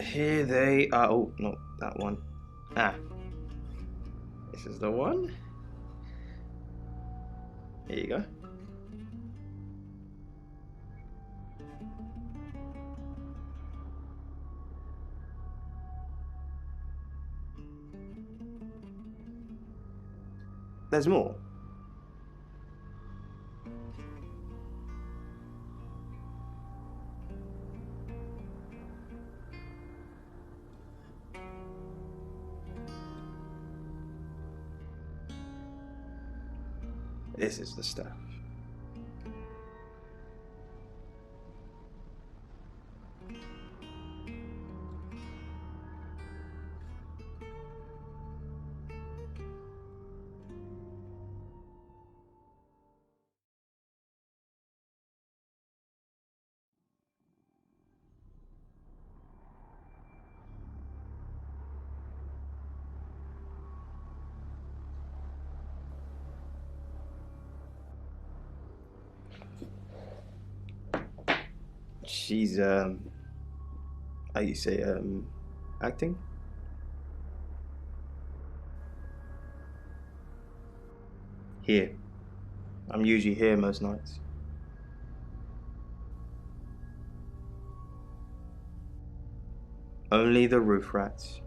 Here they are. Oh, not that one. Ah. This is the one. Here you go. There's more. This is the stuff. She's, how you say, acting? Here. I'm usually here most nights. Only the roof rats.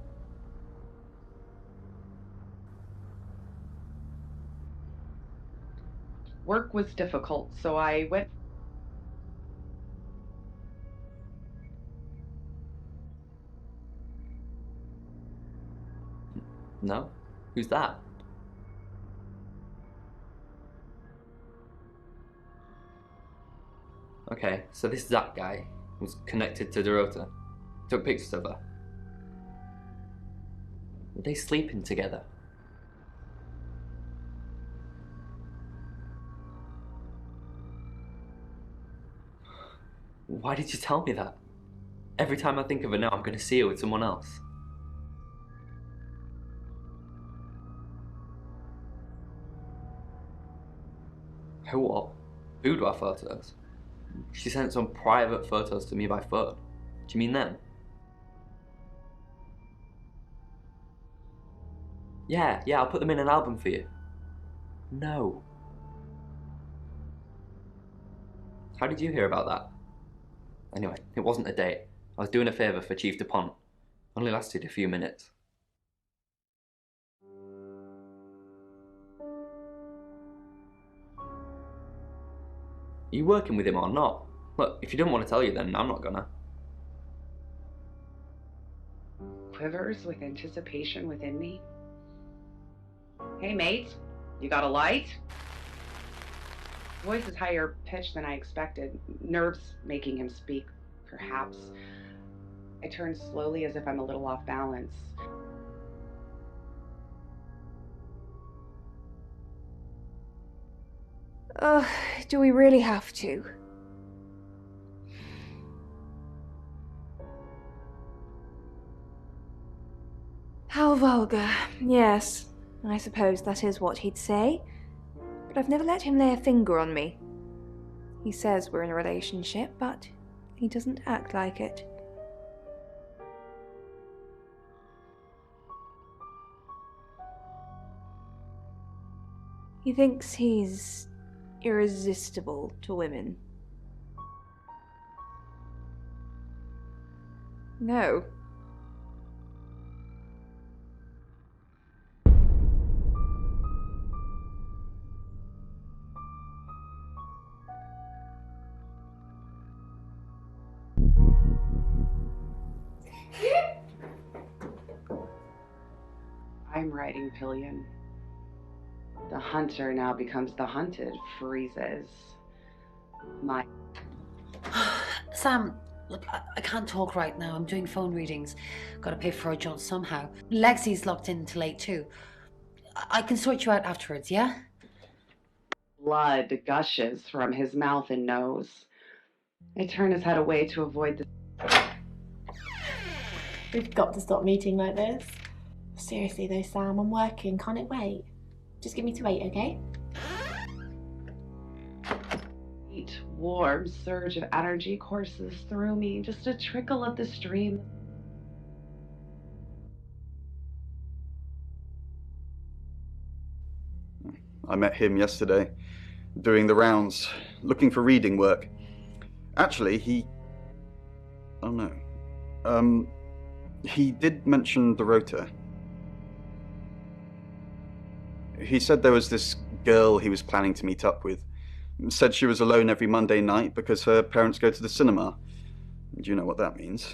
Work was difficult, so I went. No? Who's that? Okay, so this Zach guy was connected to Dorota. Took pictures of her. Were they sleeping together? Why did you tell me that? Every time I think of her now, I'm going to see her with someone else. Who what? Who do I photos? She sent some private photos to me by phone. Do you mean them? Yeah, I'll put them in an album for you. No. How did you hear about that? Anyway, it wasn't a date. I was doing a favour for Chief DuPont. Only lasted a few minutes. Are you working with him or not? Look, if you don't want to tell you, then I'm not gonna. Quivers with anticipation within me. Hey mate, you got a light? Voice is higher pitched than I expected, nerves making him speak, perhaps. I turn slowly as if I'm a little off balance. Ugh, do we really have to? How vulgar. Yes, I suppose that is what he'd say. But I've never let him lay a finger on me. He says we're in a relationship, but he doesn't act like it. He thinks he's irresistible to women. No. I'm writing pillion. The hunter now becomes the hunted, freezes. My... Sam, look, I can't talk right now. I'm doing phone readings. Gotta pay for a job somehow. Lexi's locked in till 8 too. I can sort you out afterwards, yeah? Blood gushes from his mouth and nose. I turn his head away to avoid the... We've got to stop meeting like this. Seriously though, Sam, I'm working. Can't it wait? Just give me to 8, okay? Warm surge of energy courses through me, just a trickle of the stream. I met him yesterday, doing the rounds, looking for reading work. Actually, he did mention the rota. He said there was this girl he was planning to meet up with. Said she was alone every Monday night because her parents go to the cinema. Do you know what that means?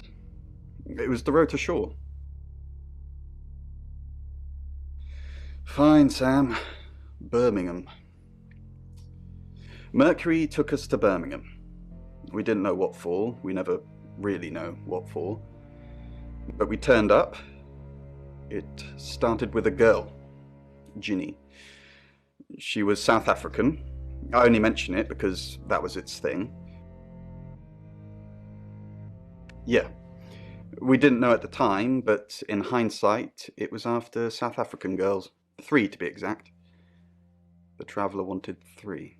It was the rota Shaw. Fine, Sam. Birmingham. Mercury took us to Birmingham. We didn't know what for. We never really know what for. But we turned up. It started with a girl, Ginny. She was South African. I only mention it because that was its thing. Yeah. We didn't know at the time, but in hindsight, it was after South African girls. 3 to be exact. The Traveller wanted 3.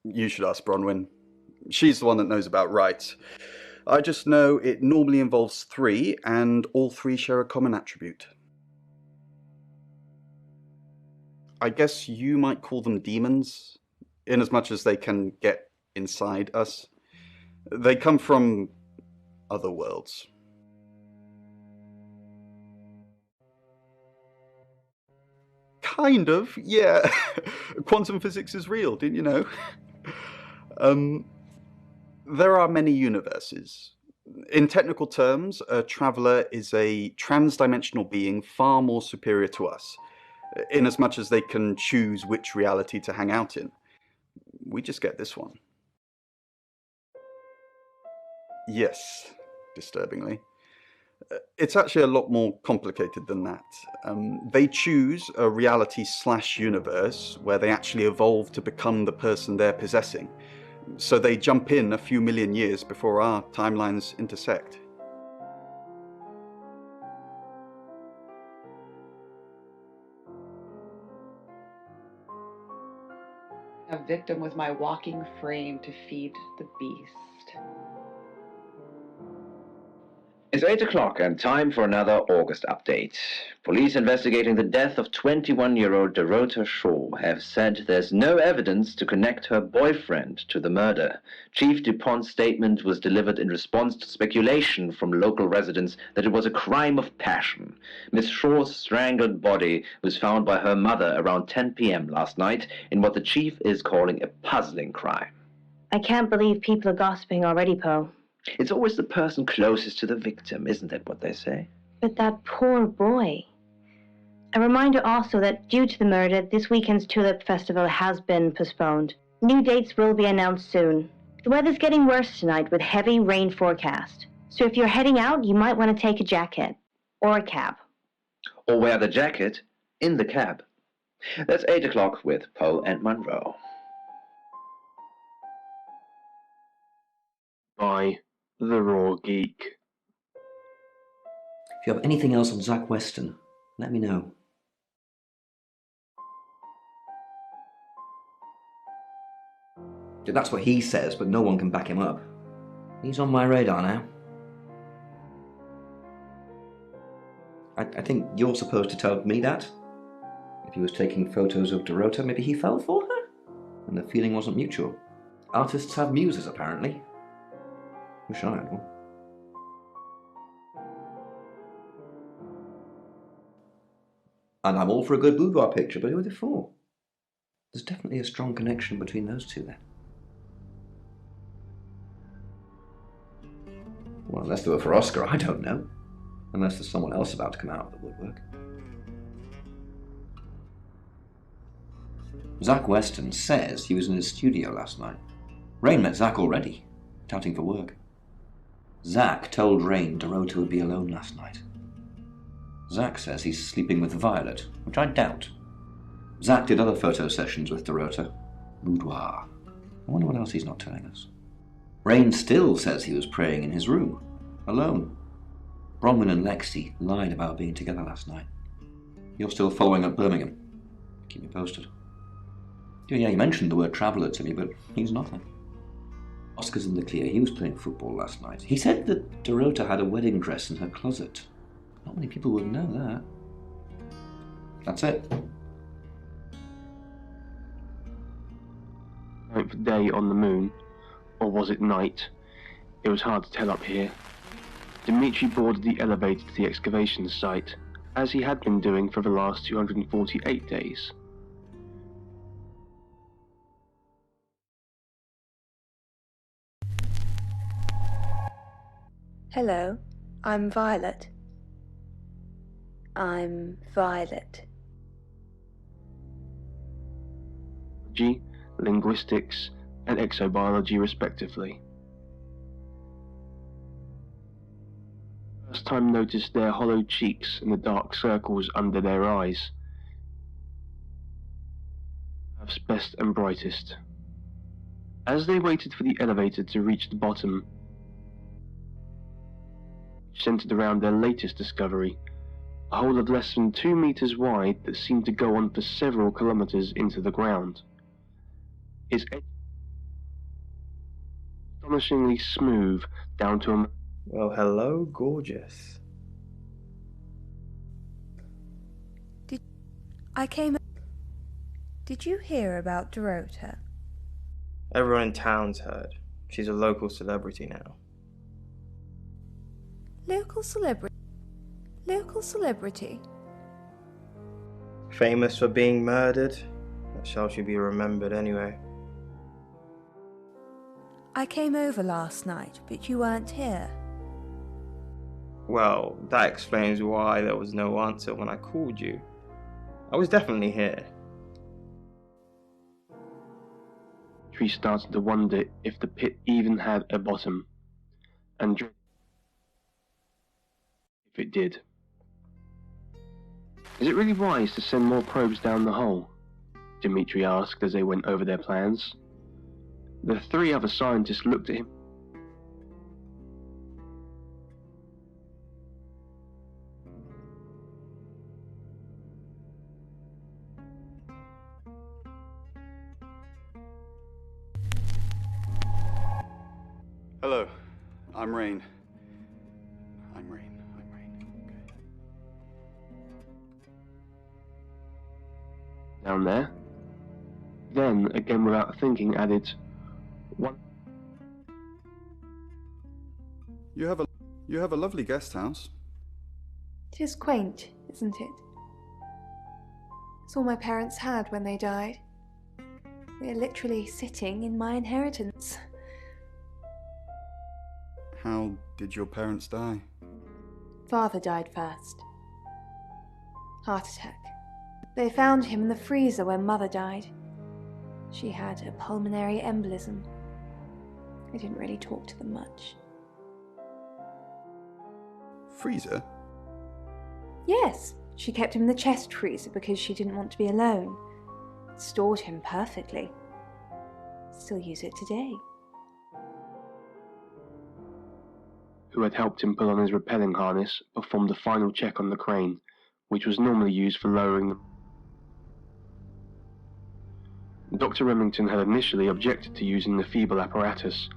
You should ask Bronwyn. She's the one that knows about rights. I just know it normally involves 3, and all 3 share a common attribute. I guess you might call them demons, in as much as they can get inside us. They come from other worlds. Kind of, yeah. Quantum physics is real, didn't you know? There are many universes. In technical terms, a traveller is a trans-dimensional being far more superior to us, in as much as they can choose which reality to hang out in. We just get this one. Yes, disturbingly. It's actually a lot more complicated than that. They choose a reality/universe where they actually evolve to become the person they're possessing. So they jump in a few million years before our timelines intersect. A victim with my walking frame to feed the beast. It's 8 o'clock and time for another August update. Police investigating the death of 21-year-old Dorota Shaw have said there's no evidence to connect her boyfriend to the murder. Chief DuPont's statement was delivered in response to speculation from local residents that it was a crime of passion. Miss Shaw's strangled body was found by her mother around 10 p.m. last night in what the chief is calling a puzzling crime. I can't believe people are gossiping already, Poe. It's always the person closest to the victim, isn't that what they say? But that poor boy. A reminder also that due to the murder, this weekend's Tulip Festival has been postponed. New dates will be announced soon. The weather's getting worse tonight with heavy rain forecast. So if you're heading out, you might want to take a jacket. Or a cab. Or wear the jacket in the cab. That's 8 o'clock with Poe and Monroe. By The Raw Geek. If you have anything else on Zach Weston, let me know. That's what he says, but no one can back him up. He's on my radar now. I think you're supposed to tell me that. If he was taking photos of Dorota, maybe he fell for her? And the feeling wasn't mutual. Artists have muses, apparently. Wish I had one. And I'm all for a good boudoir picture, but who are they for? There's definitely a strong connection between those two then. Well, unless they were for Oscar, I don't know. Unless there's someone else about to come out of the woodwork. Zach Weston says he was in his studio last night. Rain met Zach already, touting for work. Zach told Rain Dorota would be alone last night. Zach says he's sleeping with Violet, which I doubt. Zach did other photo sessions with Dorota. Boudoir. I wonder what else he's not telling us. Rain still says he was praying in his room, alone. Bronwyn and Lexi lied about being together last night. You're still following up Birmingham. Keep me posted. Yeah, he mentioned the word traveller to me, but he's nothing. Oscar's in the clear. He was playing football last night. He said that Dorota had a wedding dress in her closet. Not many people would know that. That's it. 9th day on the moon, or was it night? It was hard to tell up here. Dimitri boarded the elevator to the excavation site, as he had been doing for the last 248 days. Hello, I'm Violet. I'm Violet. Linguistics, and exobiology respectively. First time noticed their hollow cheeks and the dark circles under their eyes. Earth's best and brightest. As they waited for the elevator to reach the bottom, which centered around their latest discovery, a hole of less than 2 meters wide that seemed to go on for several kilometers into the ground. Its edge astonishingly smooth down to a... Well, hello, gorgeous. Did you hear about Dorota? Everyone in town's heard. She's a local celebrity now. Local celebrity? Famous for being murdered? That's how she'll be remembered anyway. I came over last night, but you weren't here. Well, that explains why there was no answer when I called you. I was definitely here. Tree started to wonder if the pit even had a bottom, and if it did. Is it really wise to send more probes down the hole? Dimitri asked as they went over their plans. The 3 other scientists looked at him. Hello, I'm Rain. Okay. Down there. Then, again without thinking, added, "One." You have a lovely guest house. It is quaint, isn't it? It's all my parents had when they died. We are literally sitting in my inheritance. How did your parents die? Father died first. Heart attack. They found him in the freezer when Mother died. She had a pulmonary embolism. I didn't really talk to them much. Freezer? Yes, she kept him in the chest freezer because she didn't want to be alone. It stored him perfectly. Still use it today. Who had helped him put on his rappelling harness, performed the final check on the crane, which was normally used for lowering them. Dr. Remington had initially objected to using the feeble apparatus,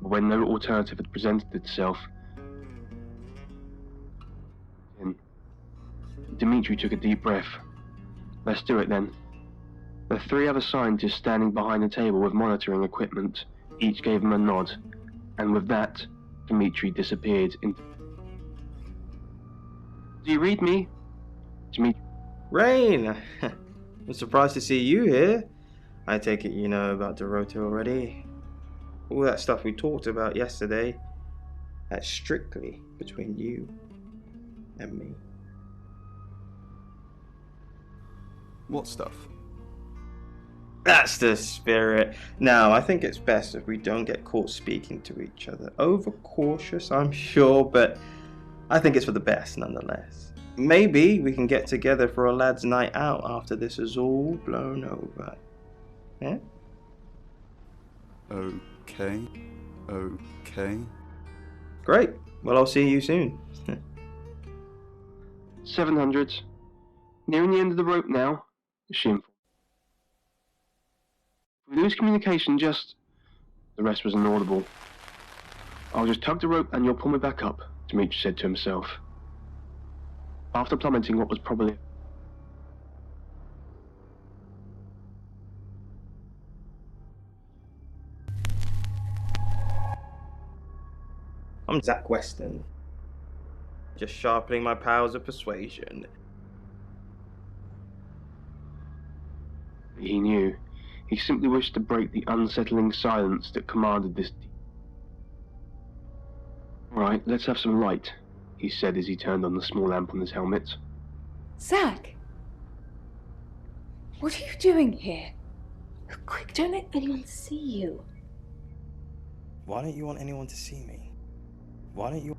but when no alternative had presented itself, Dimitri took a deep breath. Let's do it then. The 3 other scientists standing behind the table with monitoring equipment each gave him a nod, and with that, Dimitri disappeared in... Do you read me? Dimitri... Rain! I'm surprised to see you here. I take it you know about Dorota already. All that stuff we talked about yesterday, that's strictly between you and me. What stuff? That's the spirit. Now, I think it's best if we don't get caught speaking to each other. Overcautious, I'm sure, but I think it's for the best nonetheless. Maybe we can get together for a lad's night out after this is all blown over. Yeah? Okay. Great. Well, I'll see you soon. 700. Nearing the end of the rope now, she informed. We lose communication, just... The rest was inaudible. I'll just tug the rope and you'll pull me back up, Dimitri said to himself. After plummeting what was probably... I'm Zach Weston. Just sharpening my powers of persuasion. He knew. He simply wished to break the unsettling silence that commanded this... Right, let's have some light, he said as he turned on the small lamp on his helmet. Zach! What are you doing here? Quick, don't let anyone see you. Why don't you want anyone to see me? Why don't you...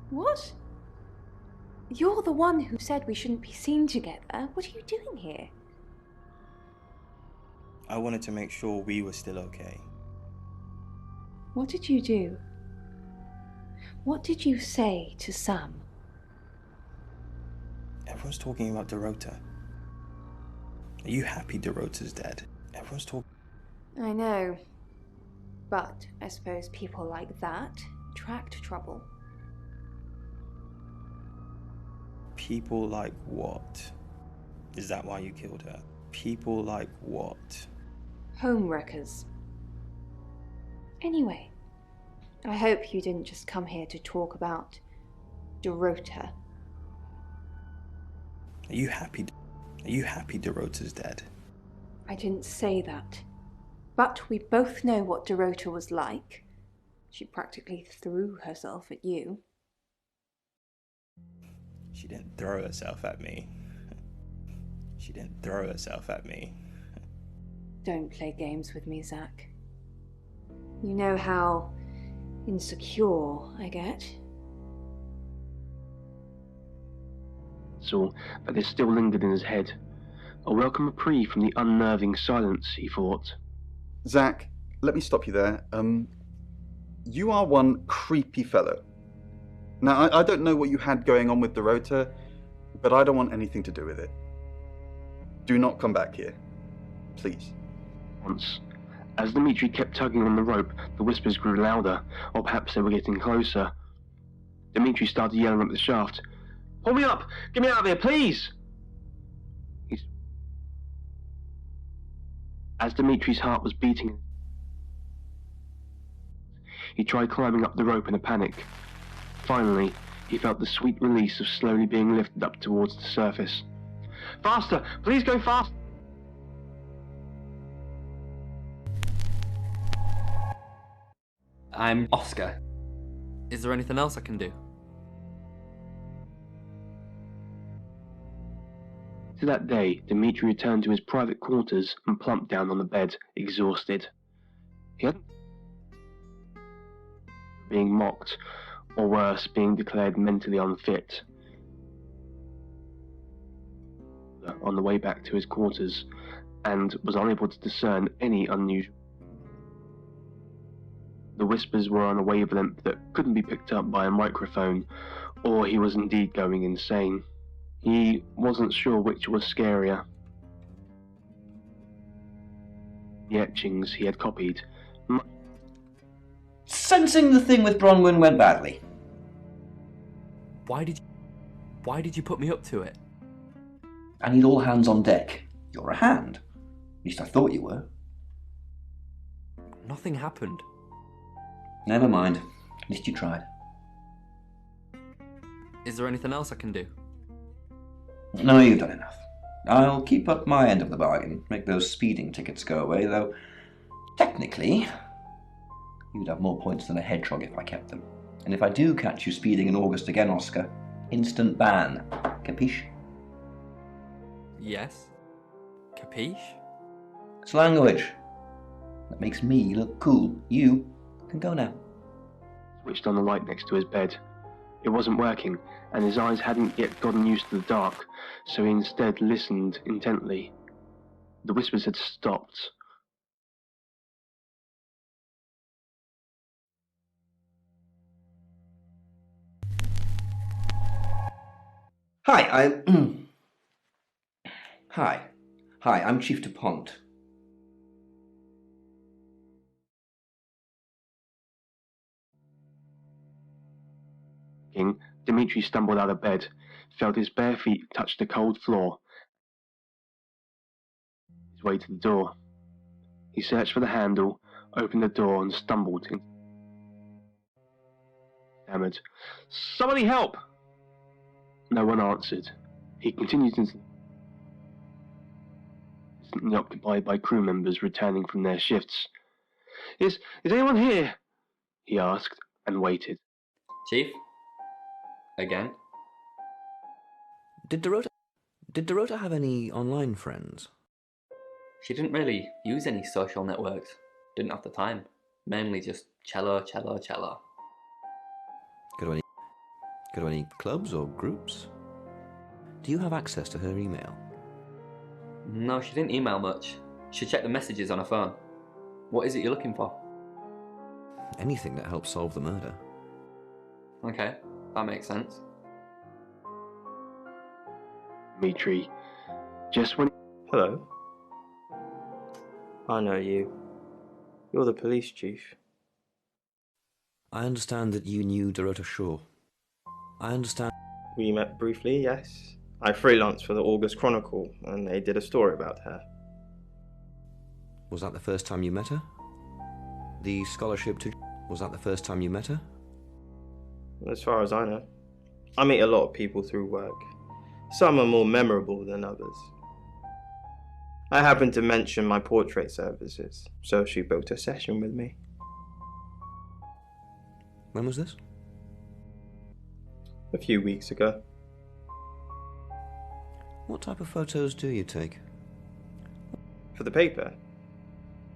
What? You're the one who said we shouldn't be seen together. What are you doing here? I wanted to make sure we were still okay. What did you do? What did you say to Sam? Everyone's talking about Dorota. Are you happy Dorota's dead? Everyone's talking... I know. But I suppose people like that attract trouble. People like what? Is that why you killed her? People like what? Homewreckers. Anyway, I hope you didn't just come here to talk about Dorota. Are you happy Dorota's dead? I didn't say that. But we both know what Dorota was like. She practically threw herself at you. She didn't throw herself at me. She didn't throw herself at me. Don't play games with me, Zach. You know how insecure I get. So, but there still lingered in his head. A welcome reprieve from the unnerving silence, he thought. Zach, let me stop you there. You are one creepy fellow. Now, I don't know what you had going on with Dorota, but I don't want anything to do with it. Do not come back here. Please. Once, as Dimitri kept tugging on the rope, the whispers grew louder, or perhaps they were getting closer. Dimitri started yelling up the shaft. Pull me up! Get me out of here, please! As Dimitri's heart was beating, he tried climbing up the rope in a panic. Finally, he felt the sweet release of slowly being lifted up towards the surface. Faster! Please go fast! I'm Oscar. Is there anything else I can do? To that day, Dimitri returned to his private quarters and plumped down on the bed, exhausted. He hadn't being mocked, or worse, being declared mentally unfit. On the way back to his quarters, and was unable to discern any unusual. The whispers were on a wavelength that couldn't be picked up by a microphone, or he was indeed going insane. He wasn't sure which was scarier. The etchings he had copied. Sensing the thing with Bronwyn went badly. Why did you put me up to it? I need all hands on deck. You're a hand. At least I thought you were. Nothing happened. Never mind. At least you tried. Is there anything else I can do? No, you've done enough. I'll keep up my end of the bargain, make those speeding tickets go away, though technically you'd have more points than a hedgehog if I kept them. And if I do catch you speeding in August again, Oscar, instant ban. Capiche? Yes. Capiche? It's language. That makes me look cool. You can go now. Switched on the light next to his bed. It wasn't working, and his eyes hadn't yet gotten used to the dark, so he instead listened intently. The whispers had stopped. Hi, I'm Chief DuPont. Dmitri stumbled out of bed, felt his bare feet touch the cold floor. His way to the door. He searched for the handle, opened the door, and stumbled in. Stammered, "Somebody help!" No one answered. He continued into occupied by crew members returning from their shifts. Is anyone here?" he asked, and waited. Chief? Again? Did Dorota have any online friends? She didn't really use any social networks. Didn't have the time. Mainly just cello. Go to any clubs or groups? Do you have access to her email? No, she didn't email much. She checked the messages on her phone. What is it you're looking for? Anything that helps solve the murder. Okay, that makes sense. Dmitri, just when... Hello. I know you. You're the police chief. I understand that you knew Dorota Shaw. I understand... We met briefly, yes. I freelanced for the August Chronicle, and they did a story about her. Was that the first time you met her? The scholarship to... Was that the first time you met her? As far as I know. I meet a lot of people through work. Some are more memorable than others. I happened to mention my portrait services, so she booked a session with me. When was this? A few weeks ago. What type of photos do you take? For the paper.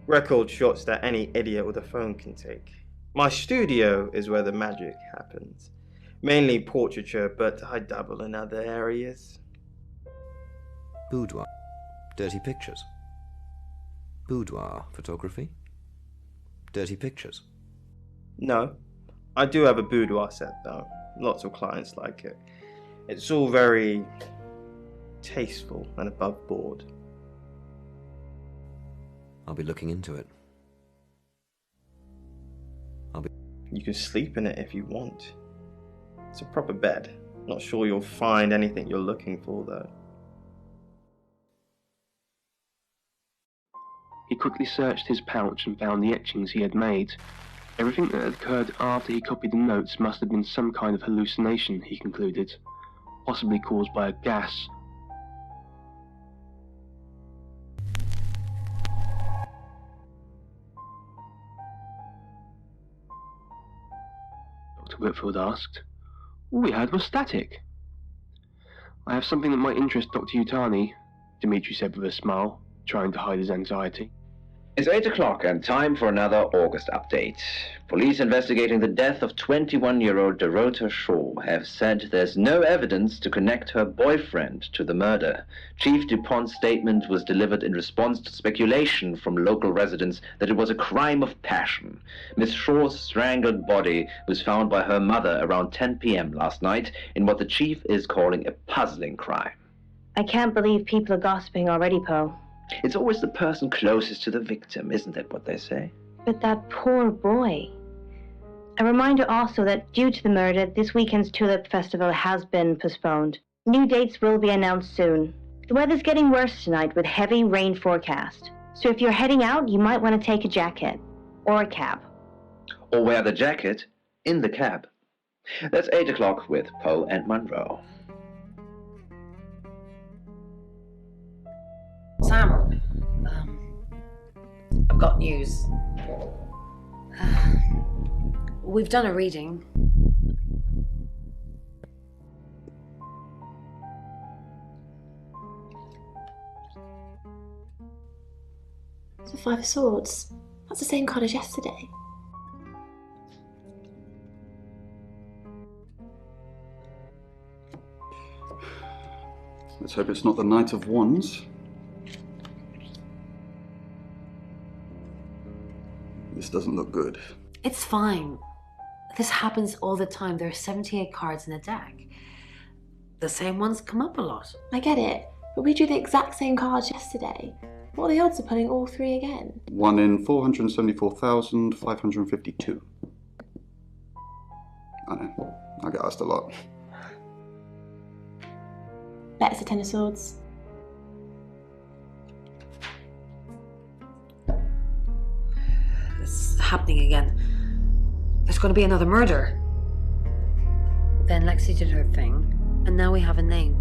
Record shots that any idiot with a phone can take. My studio is where the magic happens. Mainly portraiture, but I dabble in other areas. Boudoir. Dirty pictures. Boudoir photography. Dirty pictures. No. I do have a boudoir set though. Lots of clients like it. It's all very tasteful and above board. I'll be looking into it. You can sleep in it if you want. It's a proper bed. Not sure you'll find anything you're looking for though. He quickly searched his pouch and found the etchings he had made. Everything that had occurred after he copied the notes must have been some kind of hallucination, he concluded, possibly caused by a gas. Dr. Whitfield asked. All we heard was static. I have something that might interest Dr. Yutani, Dmitri said with a smile, trying to hide his anxiety. It's 8 o'clock and time for another August update. Police investigating the death of 21-year-old Dorota Shaw have said there's no evidence to connect her boyfriend to the murder. Chief DuPont's statement was delivered in response to speculation from local residents that it was a crime of passion. Miss Shaw's strangled body was found by her mother around 10 p.m. last night in what the chief is calling a puzzling crime. I can't believe people are gossiping already, Poe. It's always the person closest to the victim, isn't that what they say? But that poor boy. A reminder also that due to the murder, this weekend's Tulip Festival has been postponed. New dates will be announced soon. The weather's getting worse tonight with heavy rain forecast. So if you're heading out, you might want to take a jacket. Or a cab. Or wear the jacket in the cab. That's 8 o'clock with Poe and Monroe. Sam, I've got news. We've done a reading. The Five of Swords. That's the same card as yesterday. Let's hope it's not the Knight of Wands. This doesn't look good. It's fine. This happens all the time. There are 78 cards in the deck. The same ones come up a lot. I get it, but we drew the exact same cards yesterday. What are the odds of pulling all three again? 1 in 474,552. I know. I get asked a lot. Bet it's a 10 of swords. It's happening again. There's going to be another murder. Then Lexi did her thing, and now we have a name.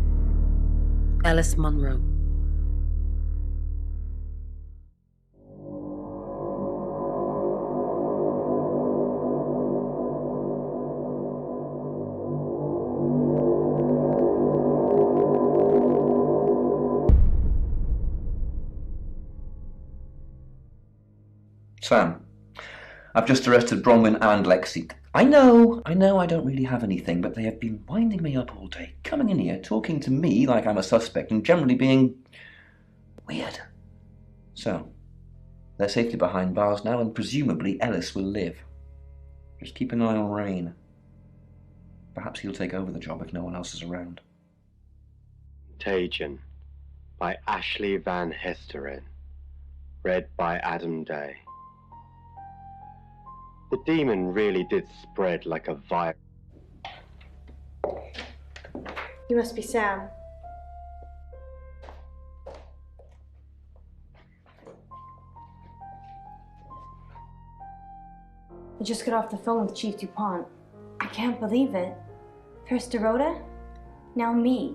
Alice Munro. Sam, I've just arrested Bronwyn and Lexi. I know I don't really have anything, but they have been winding me up all day, coming in here, talking to me like I'm a suspect, and generally being weird. So, they're safely behind bars now, and presumably Ellis will live. Just keep an eye on Rain. Perhaps he'll take over the job if no one else is around. Contagion by Ashley Van Hesteren. Read by Adam Day. The demon really did spread like a virus. You must be Sam. I just got off the phone with Chief DuPont. I can't believe it. First Dorota, now me.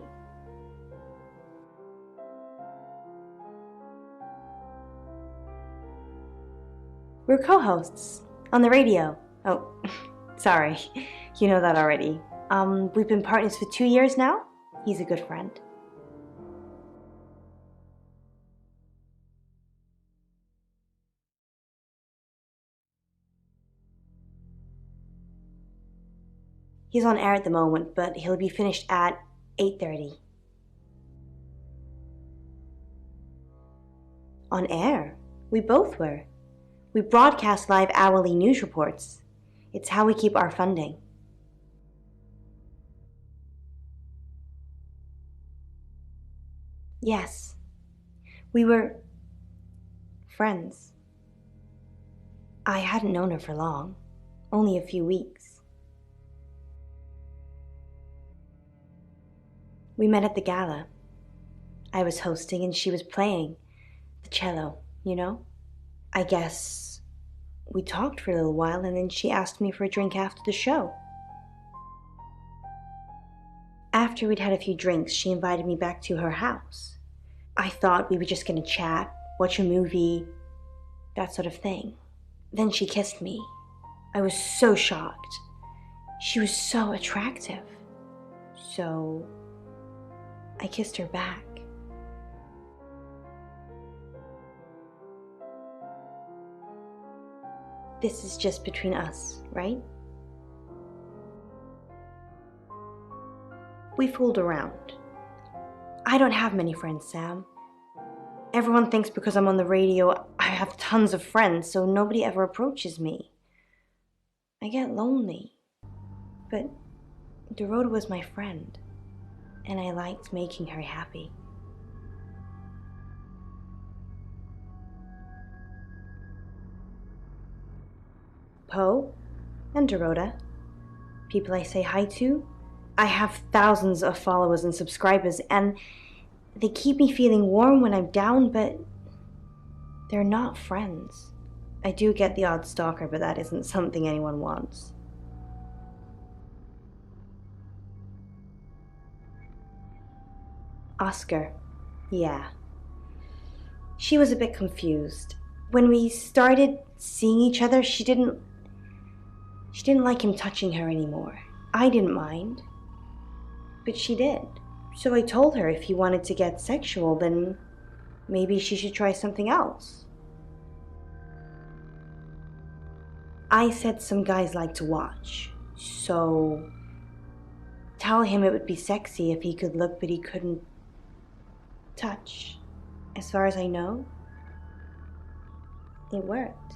We're co-hosts on the radio. Oh, sorry. You know that already. We've been partners for 2 years now. He's a good friend. He's on air at the moment, but he'll be finished at 8:30. On air? We both were. We broadcast live hourly news reports. It's how we keep our funding. Yes, we were friends. I hadn't known her for long, only a few weeks. We met at the gala. I was hosting and she was playing the cello, you know? I guess we talked for a little while and then she asked me for a drink after the show. After we'd had a few drinks, she invited me back to her house. I thought we were just gonna chat, watch a movie, that sort of thing. Then she kissed me. I was so shocked. She was so attractive. So I kissed her back. This is just between us, right? We fooled around. I don't have many friends, Sam. Everyone thinks because I'm on the radio, I have tons of friends, so nobody ever approaches me. I get lonely. But Dorota was my friend, and I liked making her happy. Poe and Dorota, people I say hi to. I have thousands of followers and subscribers, and they keep me feeling warm when I'm down, but they're not friends. I do get the odd stalker, but that isn't something anyone wants. Oscar, yeah. She was a bit confused. When we started seeing each other, she didn't like him touching her anymore. I didn't mind, but she did. So I told her if he wanted to get sexual, then maybe she should try something else. I said some guys like to watch, so tell him it would be sexy if he could look but he couldn't touch. As far as I know, it worked.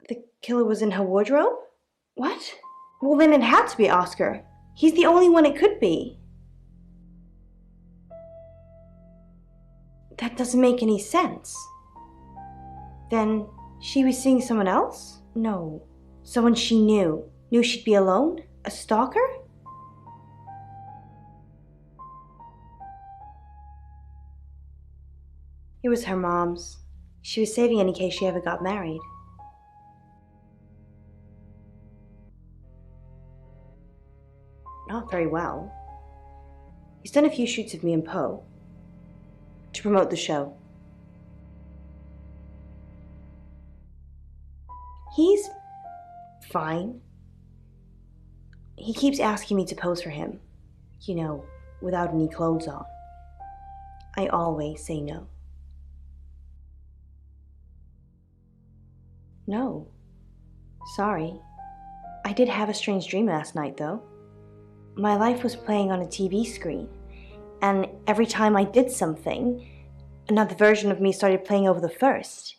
The killer was in her wardrobe? What? Well, then it had to be Oscar. He's the only one it could be. That doesn't make any sense. Then She was seeing someone else? No. Someone she knew. Knew she'd be alone? A stalker? It was her mom's. She was saving in case she ever got married. Not very well. He's done a few shoots of me and Poe to promote the show. He's fine. He keeps asking me to pose for him, you know, without any clothes on. I always say no. No. Sorry. I did have a strange dream last night, though. My life was playing on a TV screen, and every time I did something, another version of me started playing over the first.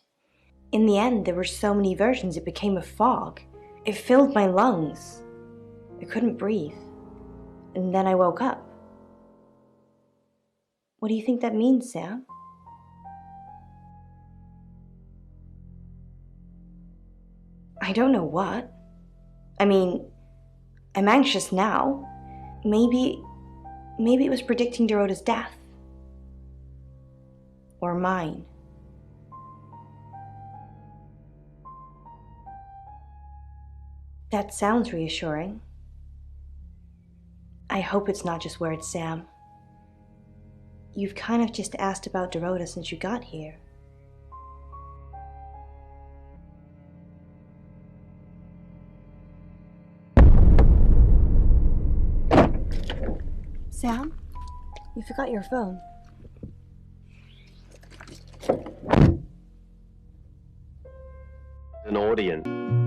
In the end, there were so many versions it became a fog. It filled my lungs. I couldn't breathe. And then I woke up. What do you think that means, Sam? I don't know what. I mean, I'm anxious now. Maybe it was predicting Dorota's death. Or mine. That sounds reassuring. I hope it's not just words, Sam. You've kind of just asked about Dorota since you got here. Sam, you forgot your phone. An audience.